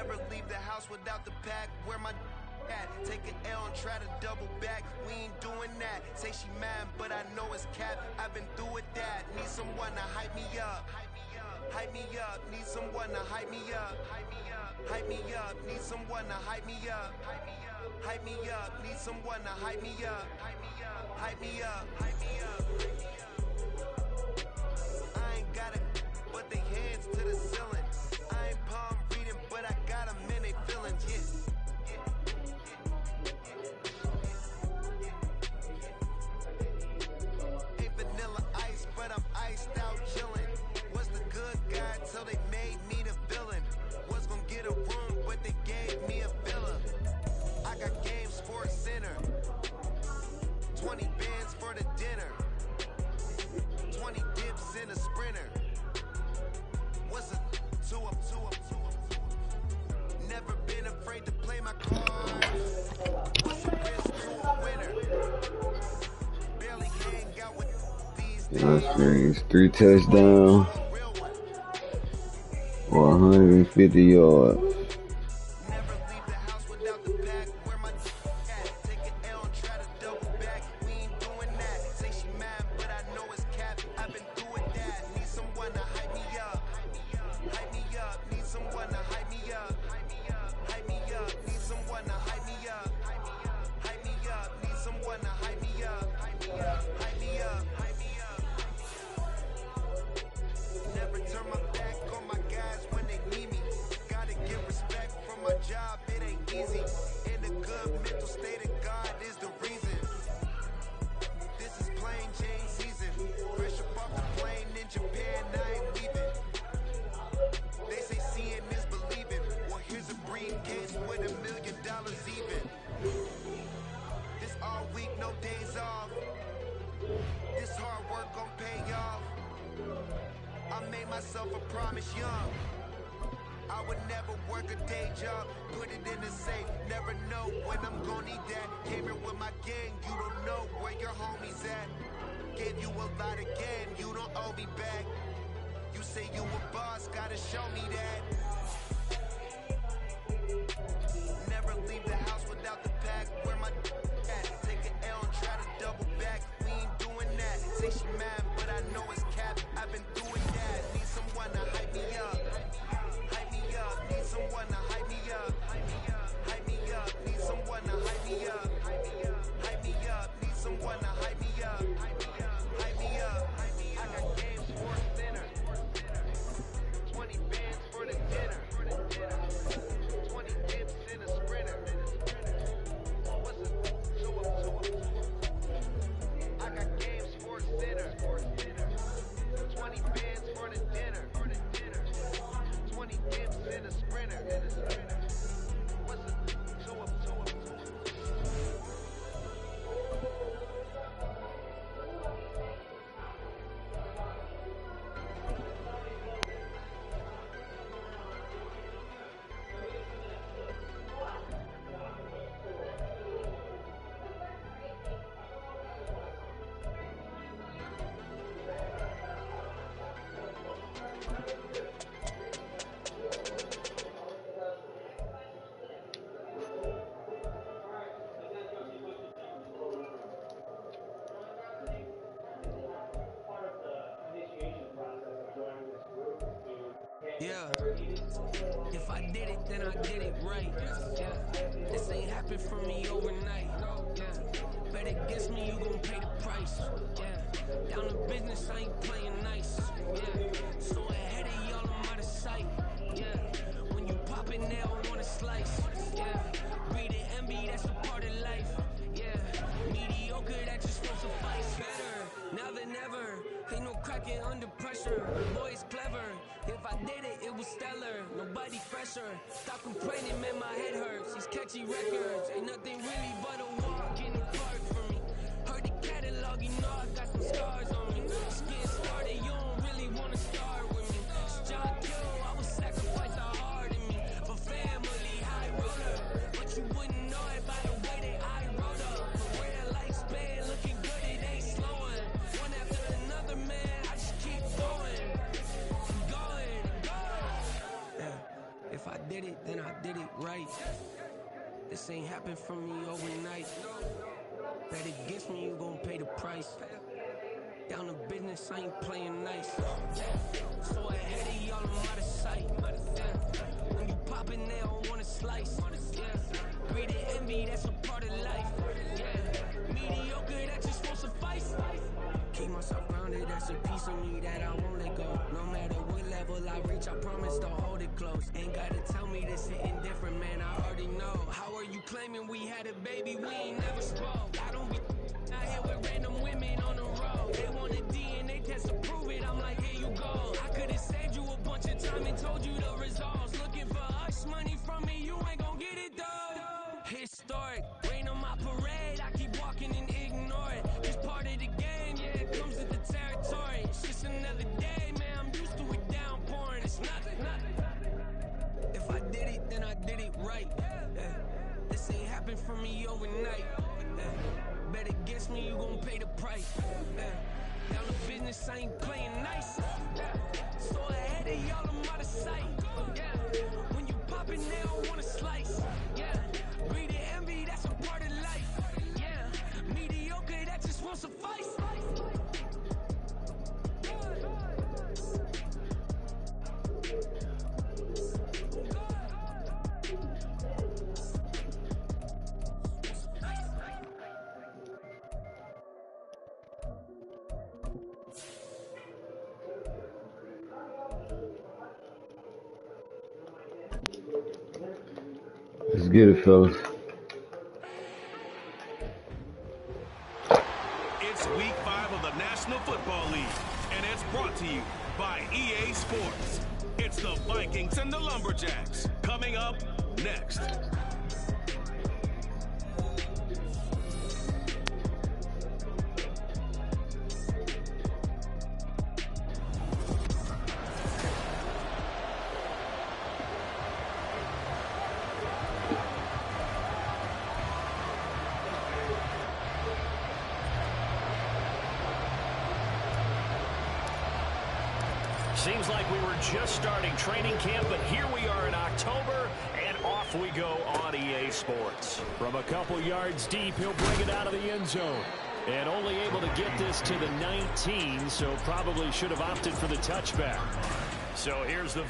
Never leave the house without the pack. Where my at? Take an L and try to double back. We ain't doing that. Say she mad, but I know it's cap. I've been through with that. Need someone to hype me up. Hype me up. Need someone to hype me up. Hype me up. Need someone to hype me up. Hype me up. Need someone to hype me up. Hype me up. Hype me up. I ain't got it, but they hands to the ceiling. I ain't palm reading, but I got them in they feelings. Yeah. Ain't vanilla ice, but I'm iced out chillin'. Was the good guy till they made me the villain. Was gonna get a room, but they gave me a villa. I got game sports center. 20 bands for the dinner. 20 dips in a sprinter. What's a 2-up? Never been afraid to play my cards. What's the risk to a winner? Barely hang out with these Springs, 3 touchdowns for 150 yards. Never leave the house without the pack. Where my at? Take an L and try to double back. We ain't doing that. Say she mad, but I know it's cap. I've been through with that. Need someone to hype me up. Hype me up. Need someone to hype me up. Hype me up. Need someone to hype me up. Hype me up. Need someone to hype me up. Hype me up. Hype me up. Hype me up. Never turn my back on my guys when they need me. Gotta give respect from my job, it ain't easy. In a good mental state of God is the reason. This is plain Jane season. Fresh up off the plane in Japan, I ain't leaving. They say seeing is believing. Well, here's a briefcase with $1 million even. This all week, no days off. This hard work gon' pay off. I made myself a promise young. I would never work a day job, put it in the safe, never know when I'm gonna need that. Came here with my gang, you don't know where your homies at. Gave you a lot again, you don't owe me back. You say you a boss, gotta show me that. Never leave the house without the pack. Where my at? Take an L and try to double back. We ain't doing that. Say she mad, but I know it's cap. I've been through with that. Need someone to hype me up. Hype me up. Need someone to hype me up. Hype me up. Need someone to hype me up. Hype me up. Need someone to hype me up. Hype me up. I got game sports center. 20 bands for the dinner. 20 dips in a sprinter. What's a 2-up? I got game sports center. 20 bands for the dinner. 20 dips in a sprinter. What's a 2-up? Yeah, if I did it, then I did it right. Yeah, this ain't happened for me overnight. Yeah, bet against me, you gon' pay the price. Yeah, down to business, I ain't playing nice. Yeah, so ahead of y'all, I'm out of sight. Yeah, when you pop it now, I wanna slice. Yeah, greed and envy, that's a part of life. Yeah, mediocre, that just won't suffice. Better now than ever, ain't no cracking under pressure. Boy, it's clever. If I did it, it was stellar. Nobody fresher. Stop complaining, man, my head hurts. These catchy records ain't nothing really but a walk in the park for me. Heard the catalog, you know I got some scars on me. Just getting started, you don't really wanna start with me. It's John Kill, I would sacrifice the heart in me for family, high roller. But you wouldn't know it by the way that I wrote up. Career lifespan looking good, it ain't slowing. One after another, man, I just keep going. If I did it, then I did it. This ain't happened for me overnight. Bet against me, you gon' pay the price. Down to business, I ain't playing nice. So ahead of y'all, I'm out of sight. When you poppin', they don't wanna slice. Greed and envy, that's a part of life. Mediocre, that just won't suffice. Keep myself grounded, that's a piece of me that I won't let go. No matter what level I reach, I promise to hold it close. Ain't gotta tell me this hitting different, man, I already know. How are you claiming we had a baby, we ain't never spoke? I don't be out here with random women on the road. They want a DNA test to prove it, I'm like, here you go. I could've saved you a bunch of time and told you the results. Looking for hush money from me, you ain't gon' get it though. Historic, rain on my parade, I keep walking and ignore it. Just part of the game, yeah, it comes with the territory. It's just another day, man, I'm used to it downpouring. It's nothing. If I did it, then I did it right. This ain't happened for me overnight. Bet against me, you gon' pay the price. Down to business, I ain't playing nice. So ahead of y'all, I'm out of sight. When you poppin', they don't wanna slice. Greed and envy, that's a part of life. Mediocre, that just won't suffice. Let's get it, fellas. It's week 5 of the National Football League, and it's brought to you by EA Sports. It's the Vikings and the Lumberjacks. Coming up next. Seems like we were just starting training camp, but here we are in October, and off we go on EA Sports. From a couple yards deep, he'll bring it out of the end zone. And only able to get this to the 19, so probably should have opted for the touchback. So here's the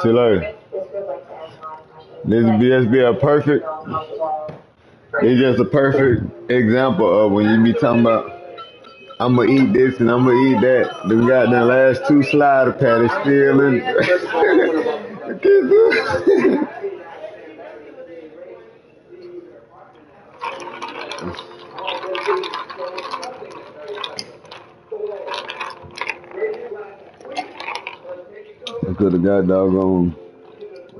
See you later. This would be a perfect. It's just a perfect example of when you be talking about I'm gonna eat this and I'm gonna eat that. Them goddamn last 2 slider patties still in. I could have got doggone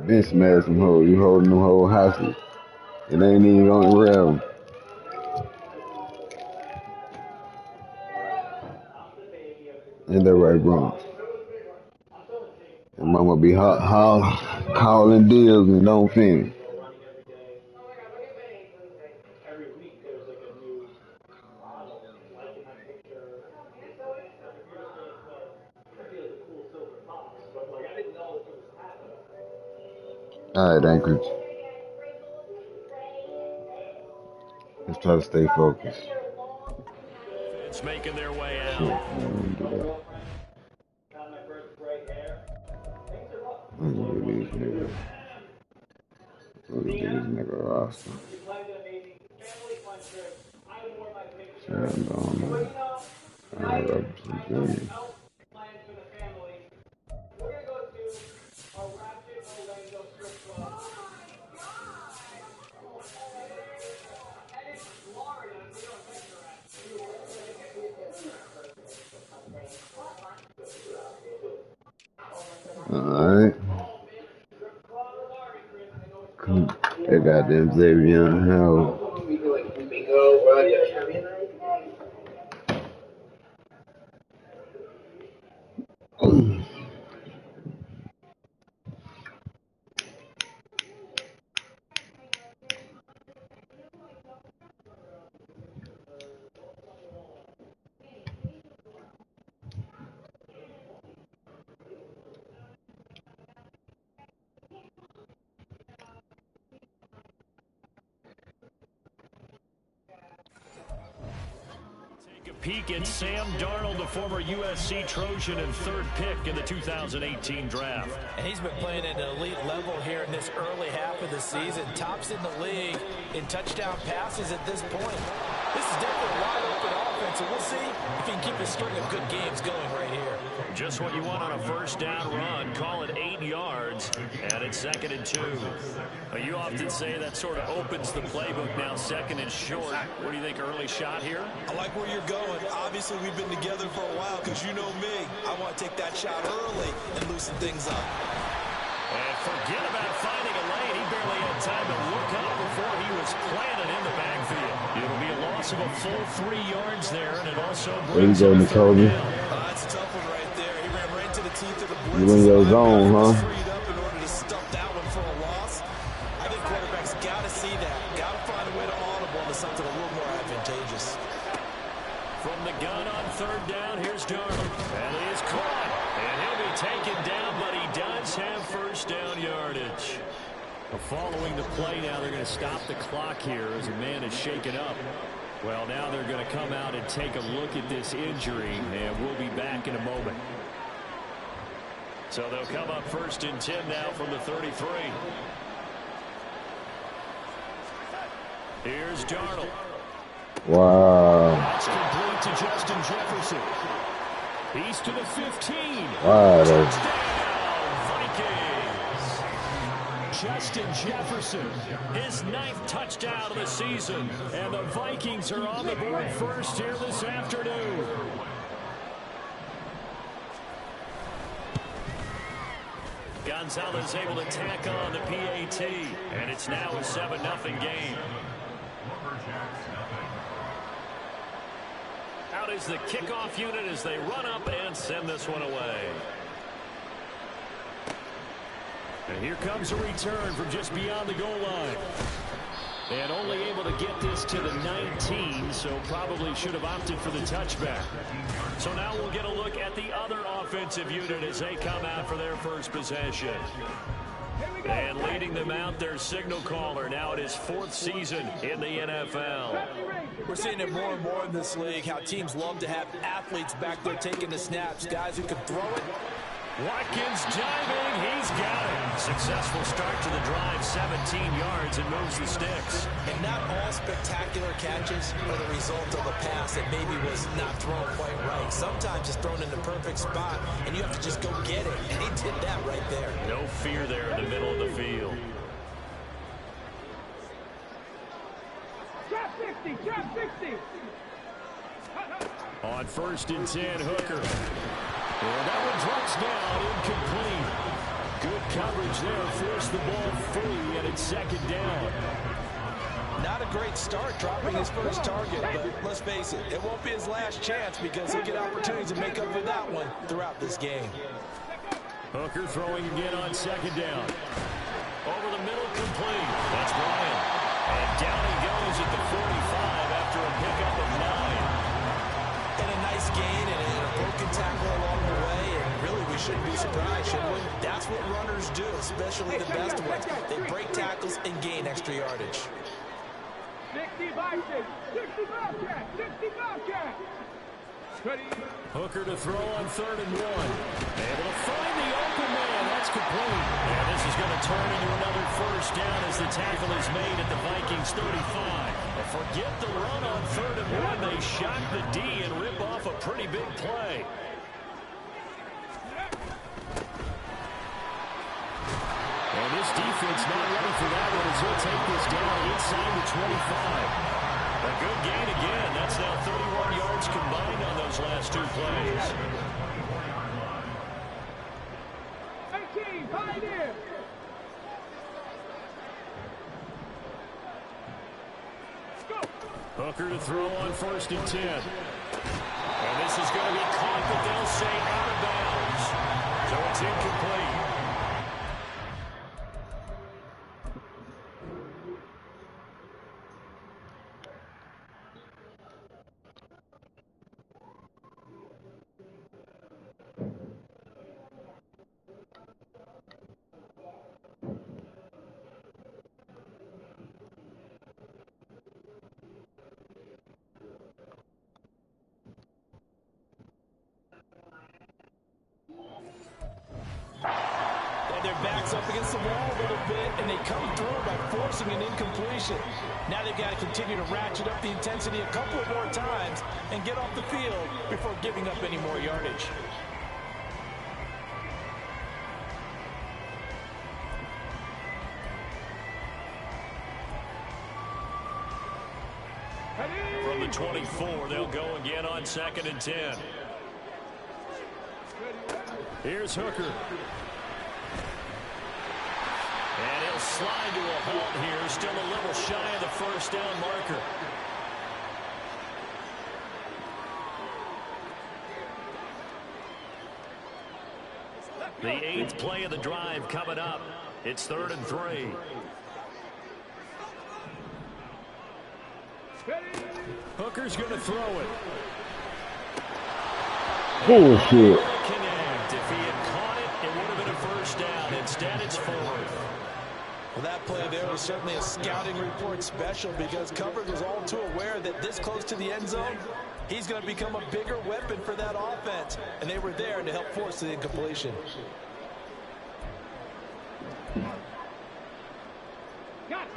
been smashed some hoes. You holding them whole hostage. It ain't even gonna grab. Ain't that right, bro? And mama be calling deals and don't finish. Alright, Anchorage. Let's try to stay focused. It's making their way out. Shit, look at these niggas. Look at these nigga roster. I represent Junior. Alright. They got them Xavier Howard. Peek at Sam Darnold, the former USC Trojan and third pick in the 2018 draft. And he's been playing at an elite level here in this early half of the season. Tops in the league in touchdown passes at this point. This is definitely a wide open offense, and we'll see if he can keep a string of good games going right here. Just what you want on a first down run. Call it 8 yards, and it's 2nd and 2. You often say that sort of opens the playbook now, 2nd and short. What do you think, early shot here? I like where you're going. Obviously, we've been together for a while because you know me. I want to take that shot early and loosen things up. And forget about finding a lane. He barely had time to look up before he was planted in the backfield. It'll be a loss of a full 3 yards there, and it also brings him a third down. That's a tough one right there. He ran right into the teeth of the blitz. You in your zone, huh? Freed up in order to stop that one for a loss. I think quarterbacks got to see that. Got to find a way to audible to something a little more advantageous. From the gun on third down, here's Darnold. And he is caught. And he'll be taken down, but he does have first down yardage. Following the play now, they're going to stop the clock here as a man is shaken up. Well, now they're going to come out and take a look at this injury, and we'll be back in a moment. So they'll come up 1st and 10 now from the 33. Here's Darnold. Wow. That's complete to Justin Jefferson. He's to the 15. Wow. Touchdown, Vikings. Justin Jefferson. His 9th touchdown of the season. And the Vikings are on the board first here this afternoon. Gonzalez able to tack on the PAT. And it's now a 7-0 game. Out is the kickoff unit as they run up and send this one away. And here comes a return from just beyond the goal line. And only able to get this to the 19, so probably should have opted for the touchback. So now we'll get a look at the other offensive unit as they come out for their first possession. And leading them out, their signal caller, now in his 4th season in the NFL. We're seeing it more and more in this league, how teams love to have athletes back there taking the snaps, guys who can throw it. Watkins diving, he's got it. Successful start to the drive, 17 yards, and moves the sticks. And not all spectacular catches are the result of a pass that maybe was not thrown quite right. Sometimes it's thrown in the perfect spot, and you have to just go get it. And he did that right there. No fear there in the middle of the field. Drop 60, drop 60. On 1st and 10, Hooker. And that one drops down, incomplete. Good coverage there, forced the ball free, and it's 2nd down. Not a great start dropping his first target, but let's face it, it won't be his last chance because he'll get opportunities to make up for that one throughout this game. Hooker throwing again on 2nd down. Over the middle, complete. That's Bryant. And down he goes at the 45 after a pickup of 9. And a nice gain and a broken tackle along the way, and really we shouldn't be surprised, should we? That's what runners do, especially the best ones. They break tackles and gain extra yardage. 60 Vikings, 60 Bobcats, 60 Bobcats. Hooker to throw on 3rd and 1. Able to find the open man. That's complete. And this is going to turn into another first down as the tackle is made at the Vikings 35. But forget the run on 3rd and 1. They shock the D and rip off a pretty big play. And this defense not ready for that one as he'll take this down inside the 25. A good gain again. That's now 31 yards combined on those last 2 plays. Pioneer. Hooker to throw on 1st and 10. And this is going to be caught, but they'll say out of bounds. So it's incomplete. Their backs up against the wall a little bit, and they come through by forcing an incompletion. Now they've got to continue to ratchet up the intensity a couple of more times and get off the field before giving up any more yardage. From the 24, they'll go again on 2nd and 10. Here's Hooker. And he'll slide to a halt here, still a little shy of the 1st down marker. The 8th play of the drive coming up. It's 3rd and 3. Hooker's going to throw it. Bullshit. Connect. If he had caught it, it would have been a 1st down. Instead, it's 4th. Well, that play there was certainly a scouting report special because coverage was all too aware that this close to the end zone, he's going to become a bigger weapon for that offense. And they were there to help force the incompletion.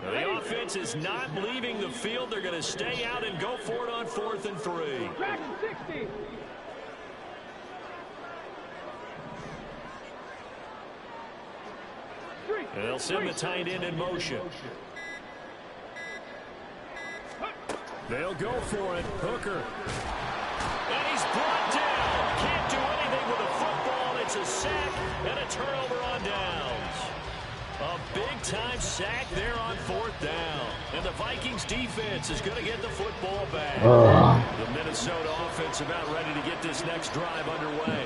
The offense is not leaving the field. They're going to stay out and go for it on 4th and 3. 60. And they'll send the tight end in motion. They'll go for it. Hooker. And he's brought down. Can't do anything with a football. It's a sack and a turnover on downs. A big-time sack there on 4th down. And the Vikings defense is going to get the football back. The Minnesota offense about ready to get this next drive underway.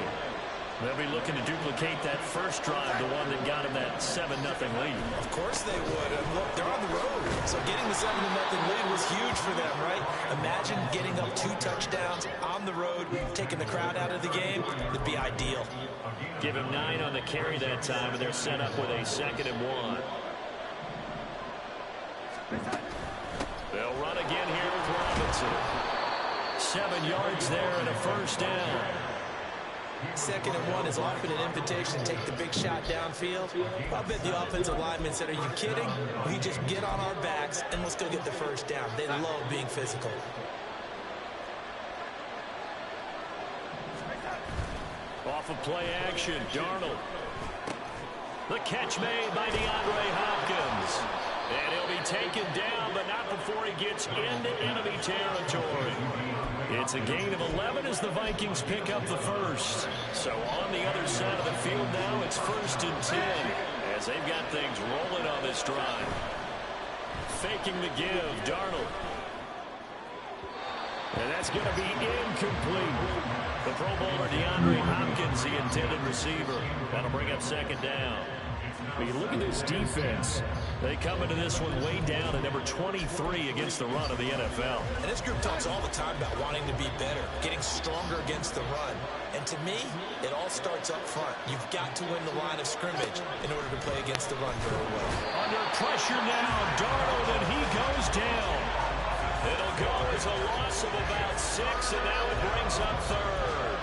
They'll be looking to duplicate that first drive, the one that got him that 7-0 lead. Of course they would. And look, they're on the road. So getting the 7-0 lead was huge for them, right? Imagine getting up 2 touchdowns on the road, taking the crowd out of the game. It'd be ideal. Give him 9 on the carry that time, and they're set up with a 2nd and 1. They'll run again here with Robinson. 7 yards there and a 1st down. 2nd and 1 is often an invitation to take the big shot downfield. I bet the offensive lineman said, are you kidding? We just get on our backs and let's go get the 1st down. They love being physical. Off of play action, Darnold. The catch made by DeAndre Hopkins. And he'll be taken down, but not before he gets into enemy territory. It's a gain of 11 as the Vikings pick up the first. So on the other side of the field now, it's 1st and 10 as they've got things rolling on this drive. Faking the give, Darnold. And that's going to be incomplete. The Pro Bowler DeAndre Hopkins, the intended receiver. That'll bring up 2nd down. When you look at this defense, they come into this one way down at number 23 against the run of the NFL. And this group talks all the time about wanting to be better, getting stronger against the run. And to me, it all starts up front. You've got to win the line of scrimmage in order to play against the run very well. Under pressure now, Darnold, and he goes down. It'll go as a loss of about 6, and now it brings up 3rd.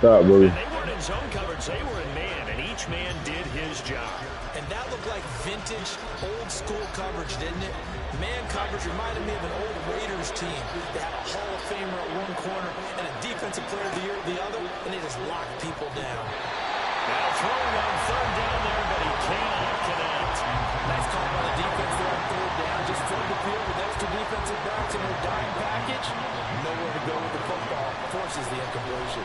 Stop, buddy. They weren't in zone coverage, they were in man, and each man did his job. And that looked like vintage, old-school coverage, didn't it? Man coverage reminded me of an old Raiders team. They had a Hall of Famer at one corner and a Defensive Player of the Year at the other, and they just locked people down. Now throwing on 3rd down there, but he cannot connect. Nice call by the defense there on 3rd down. Just flood the field with extra defensive backs in their dime package. Nowhere to go with the football. Forces the incompletion.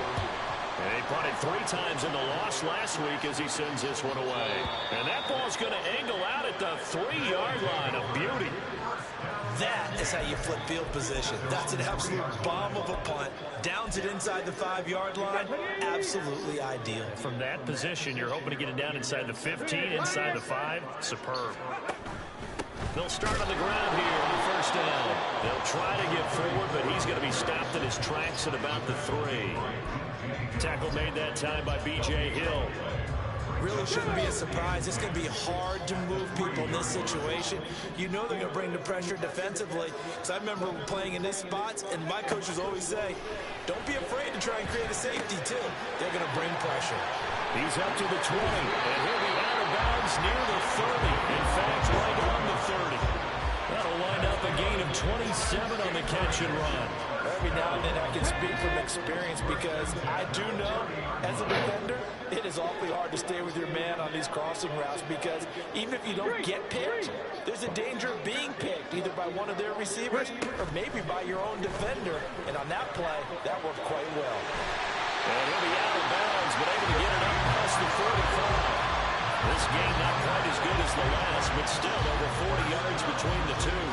And he punted 3 times in the loss last week as he sends this one away. And that ball's going to angle out at the 3-yard line. A beauty. That is how you flip field position. That's an absolute bomb of a punt. Downs it inside the 5-yard line. Absolutely ideal. From that position, you're hoping to get it down inside the 15, inside the 5. Superb. They'll start on the ground here on the first down. They'll try to get forward, but he's going to be stopped in his tracks at about the 3. Tackle made that time by B.J. Hill. Really shouldn't be a surprise. It's going to be hard to move people in this situation. You know they're going to bring the pressure defensively. Because I remember playing in this spot, and my coaches always say, don't be afraid to try and create a safety, too. They're going to bring pressure. He's up to the 20, and he'll be out of bounds near the 30. In fact, right on the 30. That'll wind up a gain of 27 on the catch and run. Every now and then I can speak from experience because I do know, as a defender, it is awfully hard to stay with your man on these crossing routes because even if you don't get picked, there's a danger of being picked either by one of their receivers or maybe by your own defender. And on that play, that worked quite well. And he'll be out of bounds, but able to get it up past the 45. This game not quite as good as the last, but still over 40 yards between the two.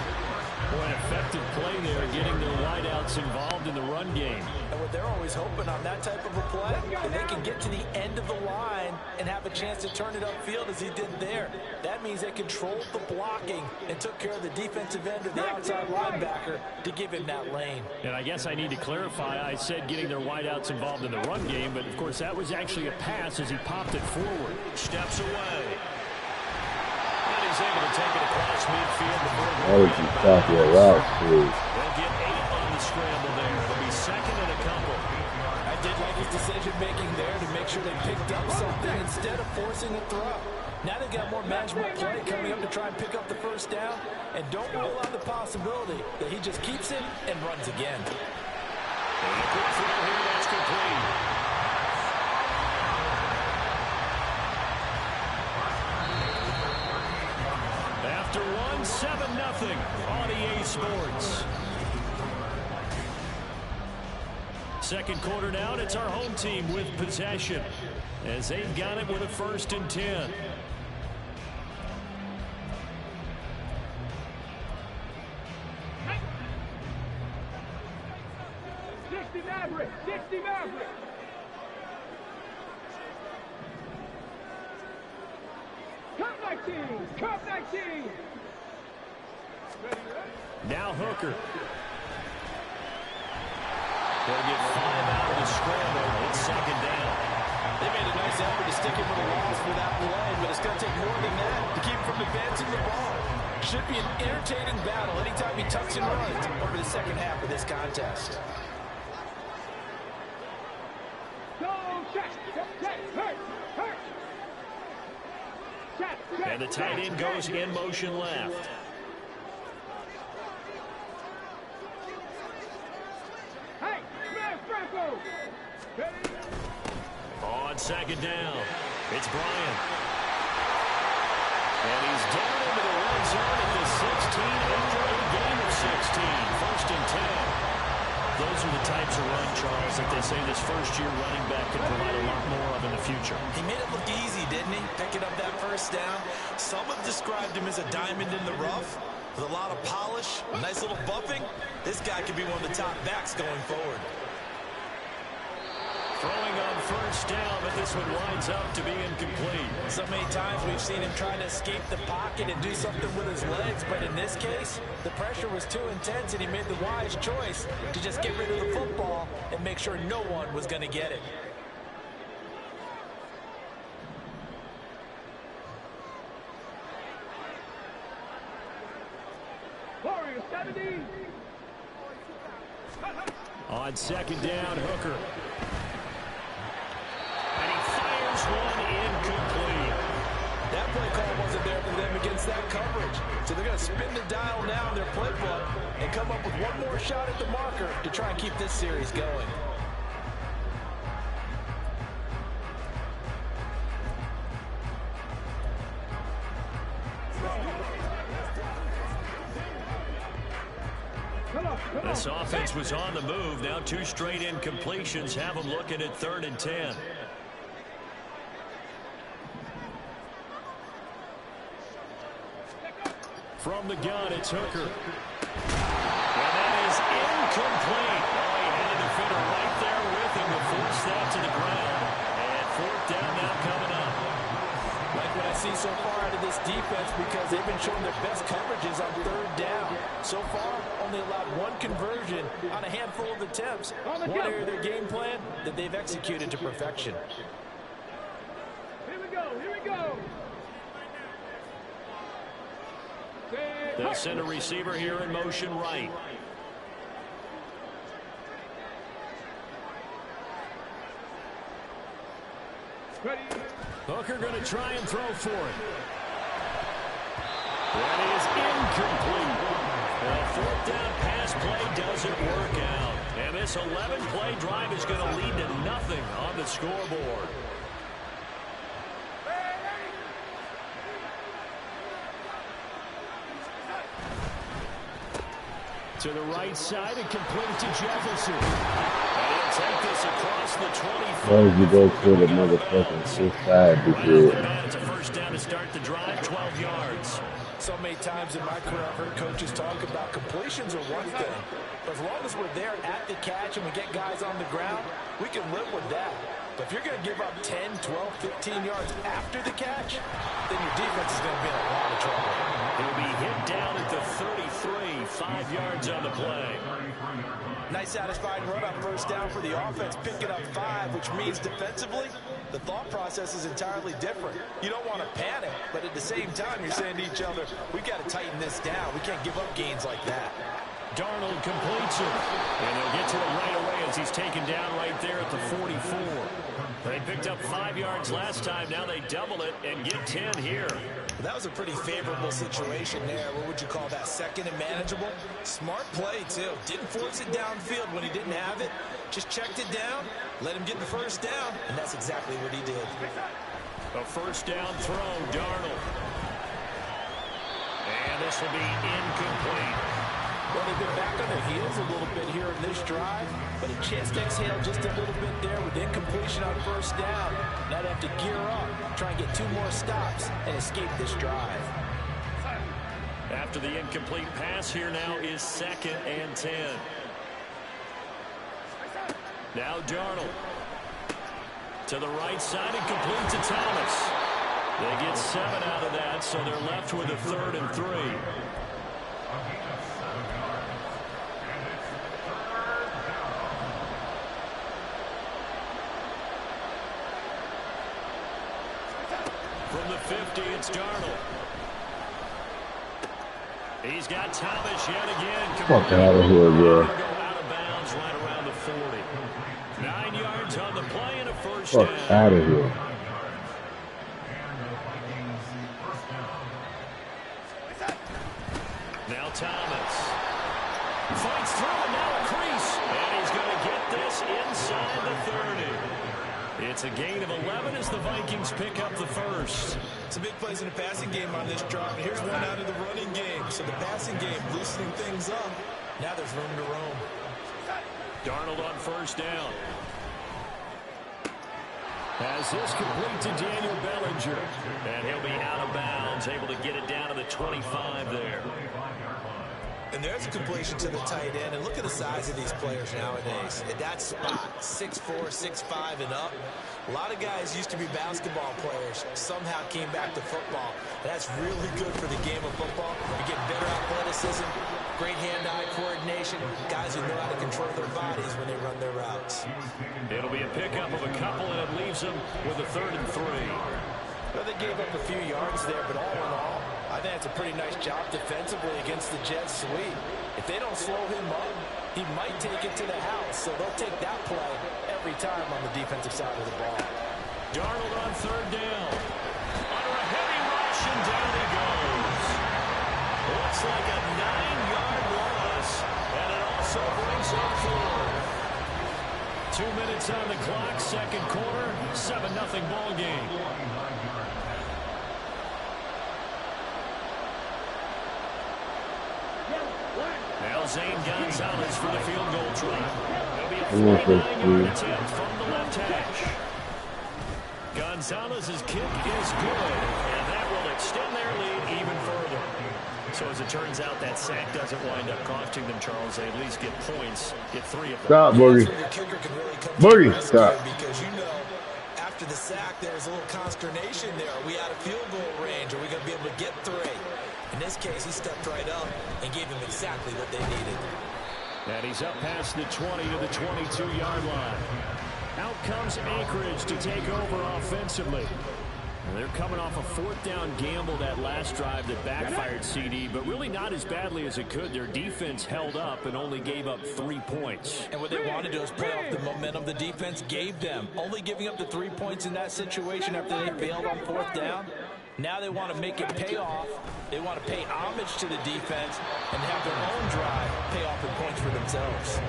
Boy, an effective play there, getting their wideouts involved in the run game. And what they're always hoping on that type of a play, if they can get to the end of the line and have a chance to turn it upfield as he did there. That means they controlled the blocking and took care of the defensive end of the outside linebacker to give him that lane. And I guess I need to clarify, I said getting their wideouts involved in the run game, but of course that was actually a pass as he popped it forward. Steps away. He's able to take it across midfield. How would you stop your route, please? They'll get 8 on the scramble there. It'll be second and a couple. I did like his decision-making there to make sure they picked up something instead of forcing a throw. Now they've got more management play coming up to try and pick up the first down. And don't rule out the possibility that he just keeps it and runs again. And a quick throw here, that's complete. After 7-0 on EA Sports. Second quarter now, and it's our home team with possession as they've got it with a 1st and 10. Maverick! 60 Maverick! Cut 19! Cut 19! Now Hooker. They'll get 5 out of the scramble. It's 2nd down. They made a nice effort to stick him with a loss for that play, but it's going to take more than that to keep him from advancing the ball. Should be an entertaining battle anytime he tucks and runs over the second half of this contest. And the tight end goes in motion left. Hey, smash Franco! On 2nd down, it's Bryant. And he's down into the red zone at the 16 after a gain of 16. 1st and 10. Those are the types of run, Charles, that they say this first-year running back can provide a lot more of in the future. He made it look easy, didn't he? Picking up that first down. Some have described him as a diamond in the rough with a lot of polish, a nice little buffing. This guy could be one of the top backs going forward. Throwing on 1st down, but this one winds up to be incomplete. So many times we've seen him trying to escape the pocket and do something with his legs, but in this case, the pressure was too intense and he made the wise choice to just get rid of the football and make sure no one was going to get it. Warriors 70. On 2nd down, Hooker. And he fires one incomplete. That play call wasn't there for them against that coverage. So they're going to spin the dial now in their playbook and come up with one more shot at the marker to try and keep this series going. Come on, This offense was on the move. Now 2 straight incompletions have them looking at 3rd and 10. From the gun, it's Hooker. And that is incomplete. Oh, he had a defender right there with him to force that to the ground. And 4th down now coming up. Like what I see so far out of this defense, because they've been showing their best coverages on 3rd down. So far, only allowed 1 conversion on a handful of attempts. One area of their game plan that they've executed to perfection. Here we go, here we go. They'll send a receiver here in motion right. Ready. Hooker going to try and throw for it. That is incomplete. The 4th down pass play doesn't work out. And this 11-play drive is going to lead to nothing on the scoreboard. To the right side and complete to Jefferson. And he'll take this across the 25. Why did you go to the motherfucking side? It's a 1st down to start the drive, 12 yards. So many times in my career, I've heard coaches talk about completions are one thing. But as long as we're there at the catch and we get guys on the ground, we can live with that. But if you're going to give up 10, 12, 15 yards after the catch, then your defense is going to be in a lot of trouble. He'll be hit down at the 33, 5 yards on the play. Nice satisfying run on 1st down for the offense, picking up 5, which means defensively, the thought process is entirely different. You don't want to panic, but at the same time, you're saying to each other, we've got to tighten this down. We can't give up gains like that. Darnold completes it. And they'll get to it right away as he's taken down right there at the 44. They picked up 5 yards last time. Now they double it and get 10 here. That was a pretty favorable situation there. What would you call that? 2nd and manageable? Smart play, too. Didn't force it downfield when he didn't have it. Just checked it down, let him get the 1st down, and that's exactly what he did. A 1st down throw, Darnold. And this will be incomplete. Well, they've been back on their heels a little bit here in this drive, but a chance to exhale just a little bit there with incompletion on 1st down. Now they have to gear up, try and get 2 more stops, and escape this drive. After the incomplete pass, here now is 2nd and 10. Now Darnold. To the right side and complete to Thomas. They get 7 out of that, so they're left with a 3rd and 3. From the 50, it's Darnold. He's got Thomas yet again. Fuck out of here, bro. Go out of bounds right around the 40. 9 yards on the play and a 1st Fuck down. out of here. Now Thomas fights through and now a crease. And he's going to get this inside the 30. It's a gain of 11 as the Vikings pick up the 1st. Some big plays in the passing game on this drive. Here's one out of the running game. So the passing game loosening things up. Now there's room to roam. Darnold on 1st down. As this complete to Daniel Bellinger. And he'll be out of bounds, able to get it down to the 25 there. And there's a completion to the tight end. And look at the size of these players nowadays. At that spot, 6'4", 6'5", and up. A lot of guys used to be basketball players, somehow came back to football. And that's really good for the game of football. You get better athleticism, great hand-eye coordination, guys who know how to control their bodies when they run their routes. It'll be a pickup of a couple, and it leaves them with a 3rd and 3. Well, they gave up a few yards there, but all in all, I think that's a pretty nice job defensively against the Jets sweep. If they don't slow him up, he might take it to the house, so they'll take that play every time on the defensive side of the ball. Darnold on 3rd down. Under a heavy rush, and down he goes. Looks like a 9-yard loss, and it also brings up 4. 2 minutes on the clock, 2nd quarter, 7-0 ball game. Now Zane Gonzalez for the field goal try. There'll be a 49-yard attempt from the left hash. Gonzalez's kick is good, and that will extend their lead even further. So as it turns out, that sack doesn't wind up costing them, Charles. They at least get points, get 3 of them. Stop, Boogie. Boogie, stop. Because you know, after the sack, there was a little consternation there. Are we out of field goal range? Are we going to be able to get 3? In this case, he stepped right up and gave them exactly what they needed. And he's up past the 20 to the 22-yard line. Out comes Anchorage to take over offensively. And they're coming off a 4th down gamble that last drive that backfired, CD, but really not as badly as it could. Their defense held up and only gave up 3 points. And what they wanted to do is play off the momentum the defense gave them. Only giving up the 3 points in that situation after they failed on 4th down. Now they want to make it pay off. They want to pay homage to the defense and have their own drive pay off in points for themselves.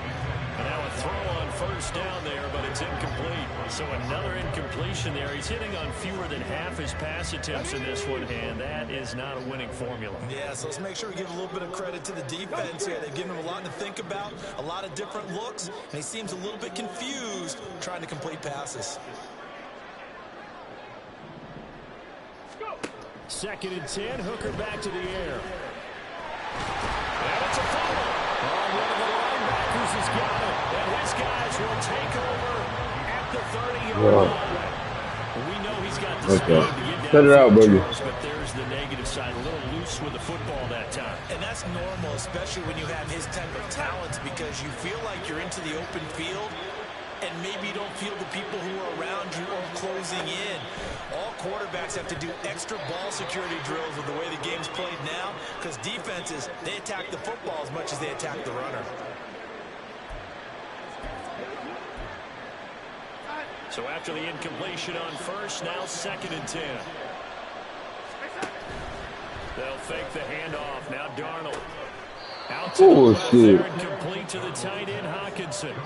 And now a throw on 1st down there, but it's incomplete. So another incompletion there. He's hitting on fewer than half his pass attempts in this one, and that is not a winning formula. Yeah, so let's make sure we give a little bit of credit to the defense here. They've given him a lot to think about, a lot of different looks, and he seems a little bit confused trying to complete passes. 2nd and 10, Hooker back to the air. And it's a fumble. One of the linebackers has got it. And his guys will take over at the 30-yard line. We know he's got the speed to get down. Set it out, Boogie. But there's the negative side, a little loose with the football that time. And that's normal, especially when you have his type of talent, because you feel like you're into the open field and maybe you don't feel the people who are around you or closing in. All quarterbacks have to do extra ball security drills with the way the game's played now, because defenses, they attack the football as much as they attack the runner. So after the incompletion on 1st, now 2nd and 10. They'll fake the handoff. Now Darnold. Out to the left there and complete to the tight end, Hawkinson.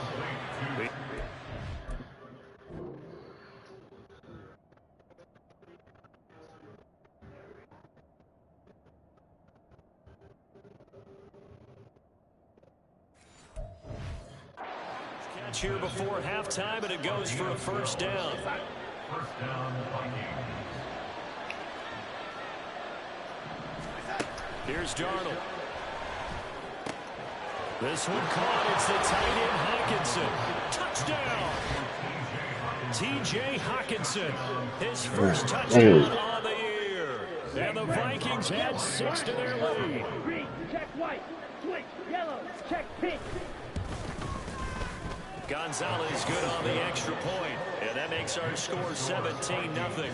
Here before halftime, and it goes for a 1st down. Here's Darnold. This one caught. It's the tight end, Hawkinson. Touchdown. T.J. Hawkinson. His first touchdown on the year. And the Vikings add 6 to their lead. Green, check white. Switch, yellow, check pink. Gonzalez good on the extra point, and that makes our score 17-0.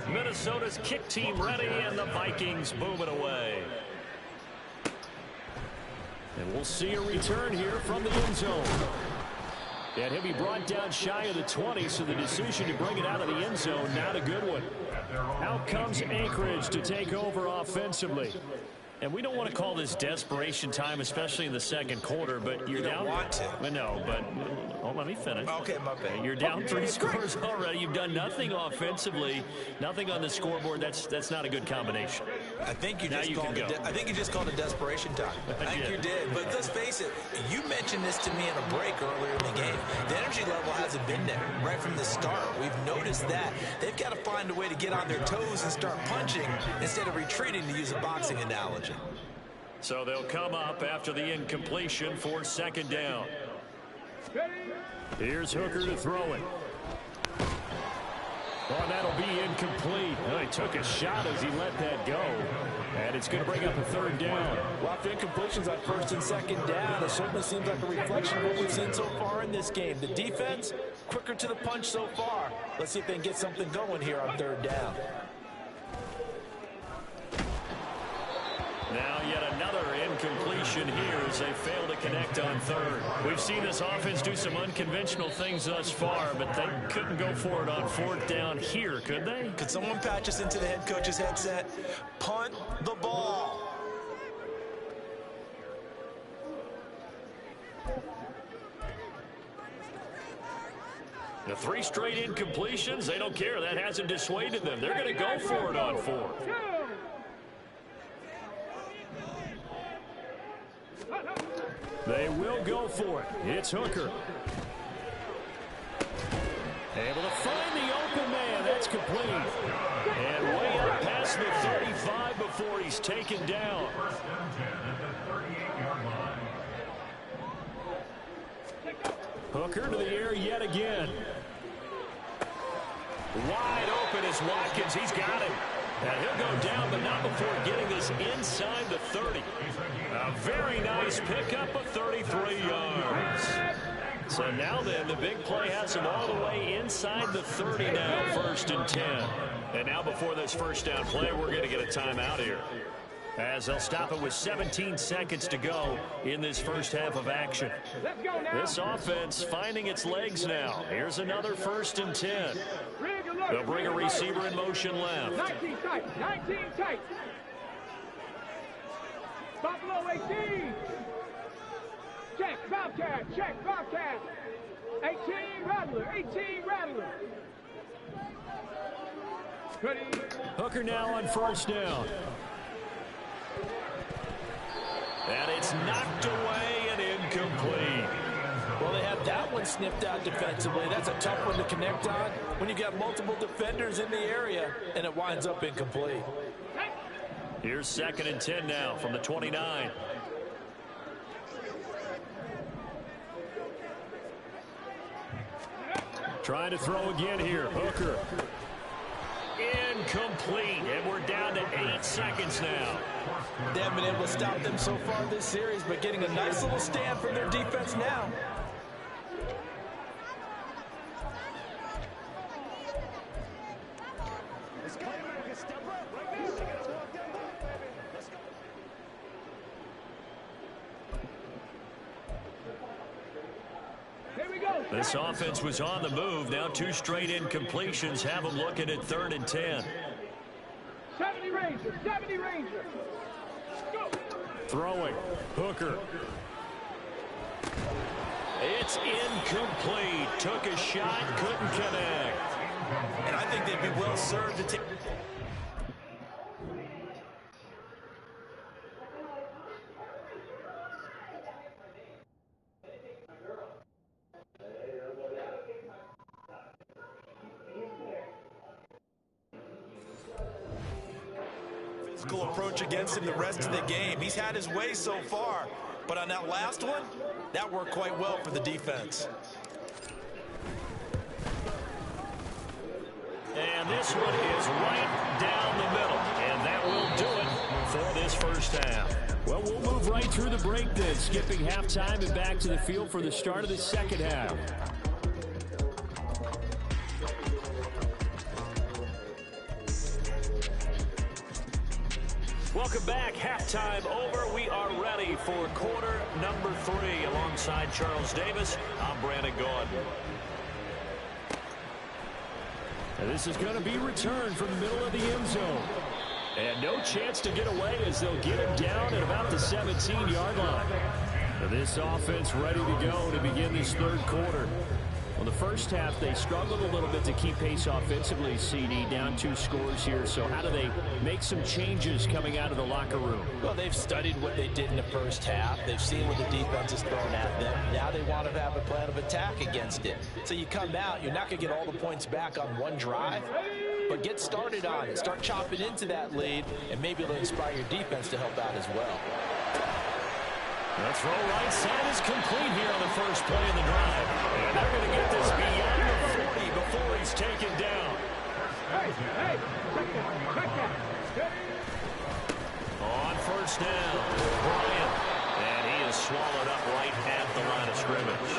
Minnesota's kick team ready, and the Vikings boom it away. And we'll see a return here from the end zone. And he'll be brought down shy of the 20, so the decision to bring it out of the end zone, not a good one. Out comes Anchorage to take over offensively. And we don't want to call this desperation time, especially in the 2nd quarter, but you're down. Want to. No, but let me finish. Okay, my bad. You're down 3 scores already. You've done nothing offensively, nothing on the scoreboard. That's not a good combination. I think you just called it desperation time. I think you did. But let's face it, you mentioned this to me in a break earlier in the game. The energy level hasn't been there right from the start. We've noticed that. They've got to find a way to get on their toes and start punching instead of retreating, to use a boxing analogy. So they'll come up after the incompletion for 2nd down. Here's Hooker to throw it. Oh, that'll be incomplete. Oh, he took a shot as he let that go. And it's going to bring up a 3rd down. Well, after incompletions on 1st and 2nd down, it certainly seems like a reflection of what we've seen so far in this game. The defense, quicker to the punch so far. Let's see if they can get something going here on 3rd down. Now yet another incompletion here as they fail to connect on 3rd. We've seen this offense do some unconventional things thus far, but they couldn't go for it on 4th down here, could they? Could someone patch us into the head coach's headset? Punt the ball. The 3 straight incompletions, they don't care. That hasn't dissuaded them. They're going to go for it on 4th. They will go for it. It's Hooker. Able to find the open man. That's complete. And way up past the 35 before he's taken down. Hooker to the air yet again. Wide open is Watkins. He's got him. And he'll go down, but not before getting this inside the 30. A very nice pickup of 33 yards. So now then, the big play has him all the way inside the 30 now, 1st and 10. And now before this first down play, we're going to get a timeout here, as they'll stop it with 17 seconds to go in this first half of action. This offense finding its legs now. Here's another 1st and 10. They'll bring a receiver in motion left. 19 tight, 19 tight. Buffalo 18. Check, Bobcat. 18, Rattler, 18, Rattler. Hooker now on 1st down. And it's knocked away and incomplete. Well, they had that one sniffed out defensively. That's a tough one to connect on when you got multiple defenders in the area, and it winds up incomplete. Here's 2nd and 10 now from the 29. Trying to throw again here. Hooker. Incomplete. And we're down to 8 seconds now. They haven't been able to stop them so far this series, but getting a nice little stand from their defense now. This offense was on the move. Now 2 straight incompletions have them looking at 3rd and 10. 70 Ranger. Go. Throwing. Hooker. It's incomplete. Took a shot, couldn't connect. And I think they'd be well served to take. Approach against him the rest of the game. He's had his way so far, but on that last one, that worked quite well for the defense. And this one is right down the middle, and that will do it for this first half. Well, we'll move right through the break then, skipping halftime and back to the field for the start of the second half. Welcome back. Halftime over. We are ready for quarter number 3. Alongside Charles Davis, I'm Brandon Gordon. And this is going to be returned from the middle of the end zone. And no chance to get away as they'll get him down at about the 17-yard line. And this offense ready to go to begin this third quarter. Well, the first half, they struggled a little bit to keep pace offensively, CD, down 2 scores here. So how do they make some changes coming out of the locker room? Well, they've studied what they did in the first half. They've seen what the defense has thrown at them. Now they want to have a plan of attack against it. So you come out, you're not going to get all the points back on one drive, but get started on it. Start chopping into that lead, and maybe it'll inspire your defense to help out as well. The throw right side is complete here on the first play of the drive. And they're going to get this beyond the 40 before he's taken down. Hey, check that. On first down, Bryant. And he is swallowed up right at the line of scrimmage.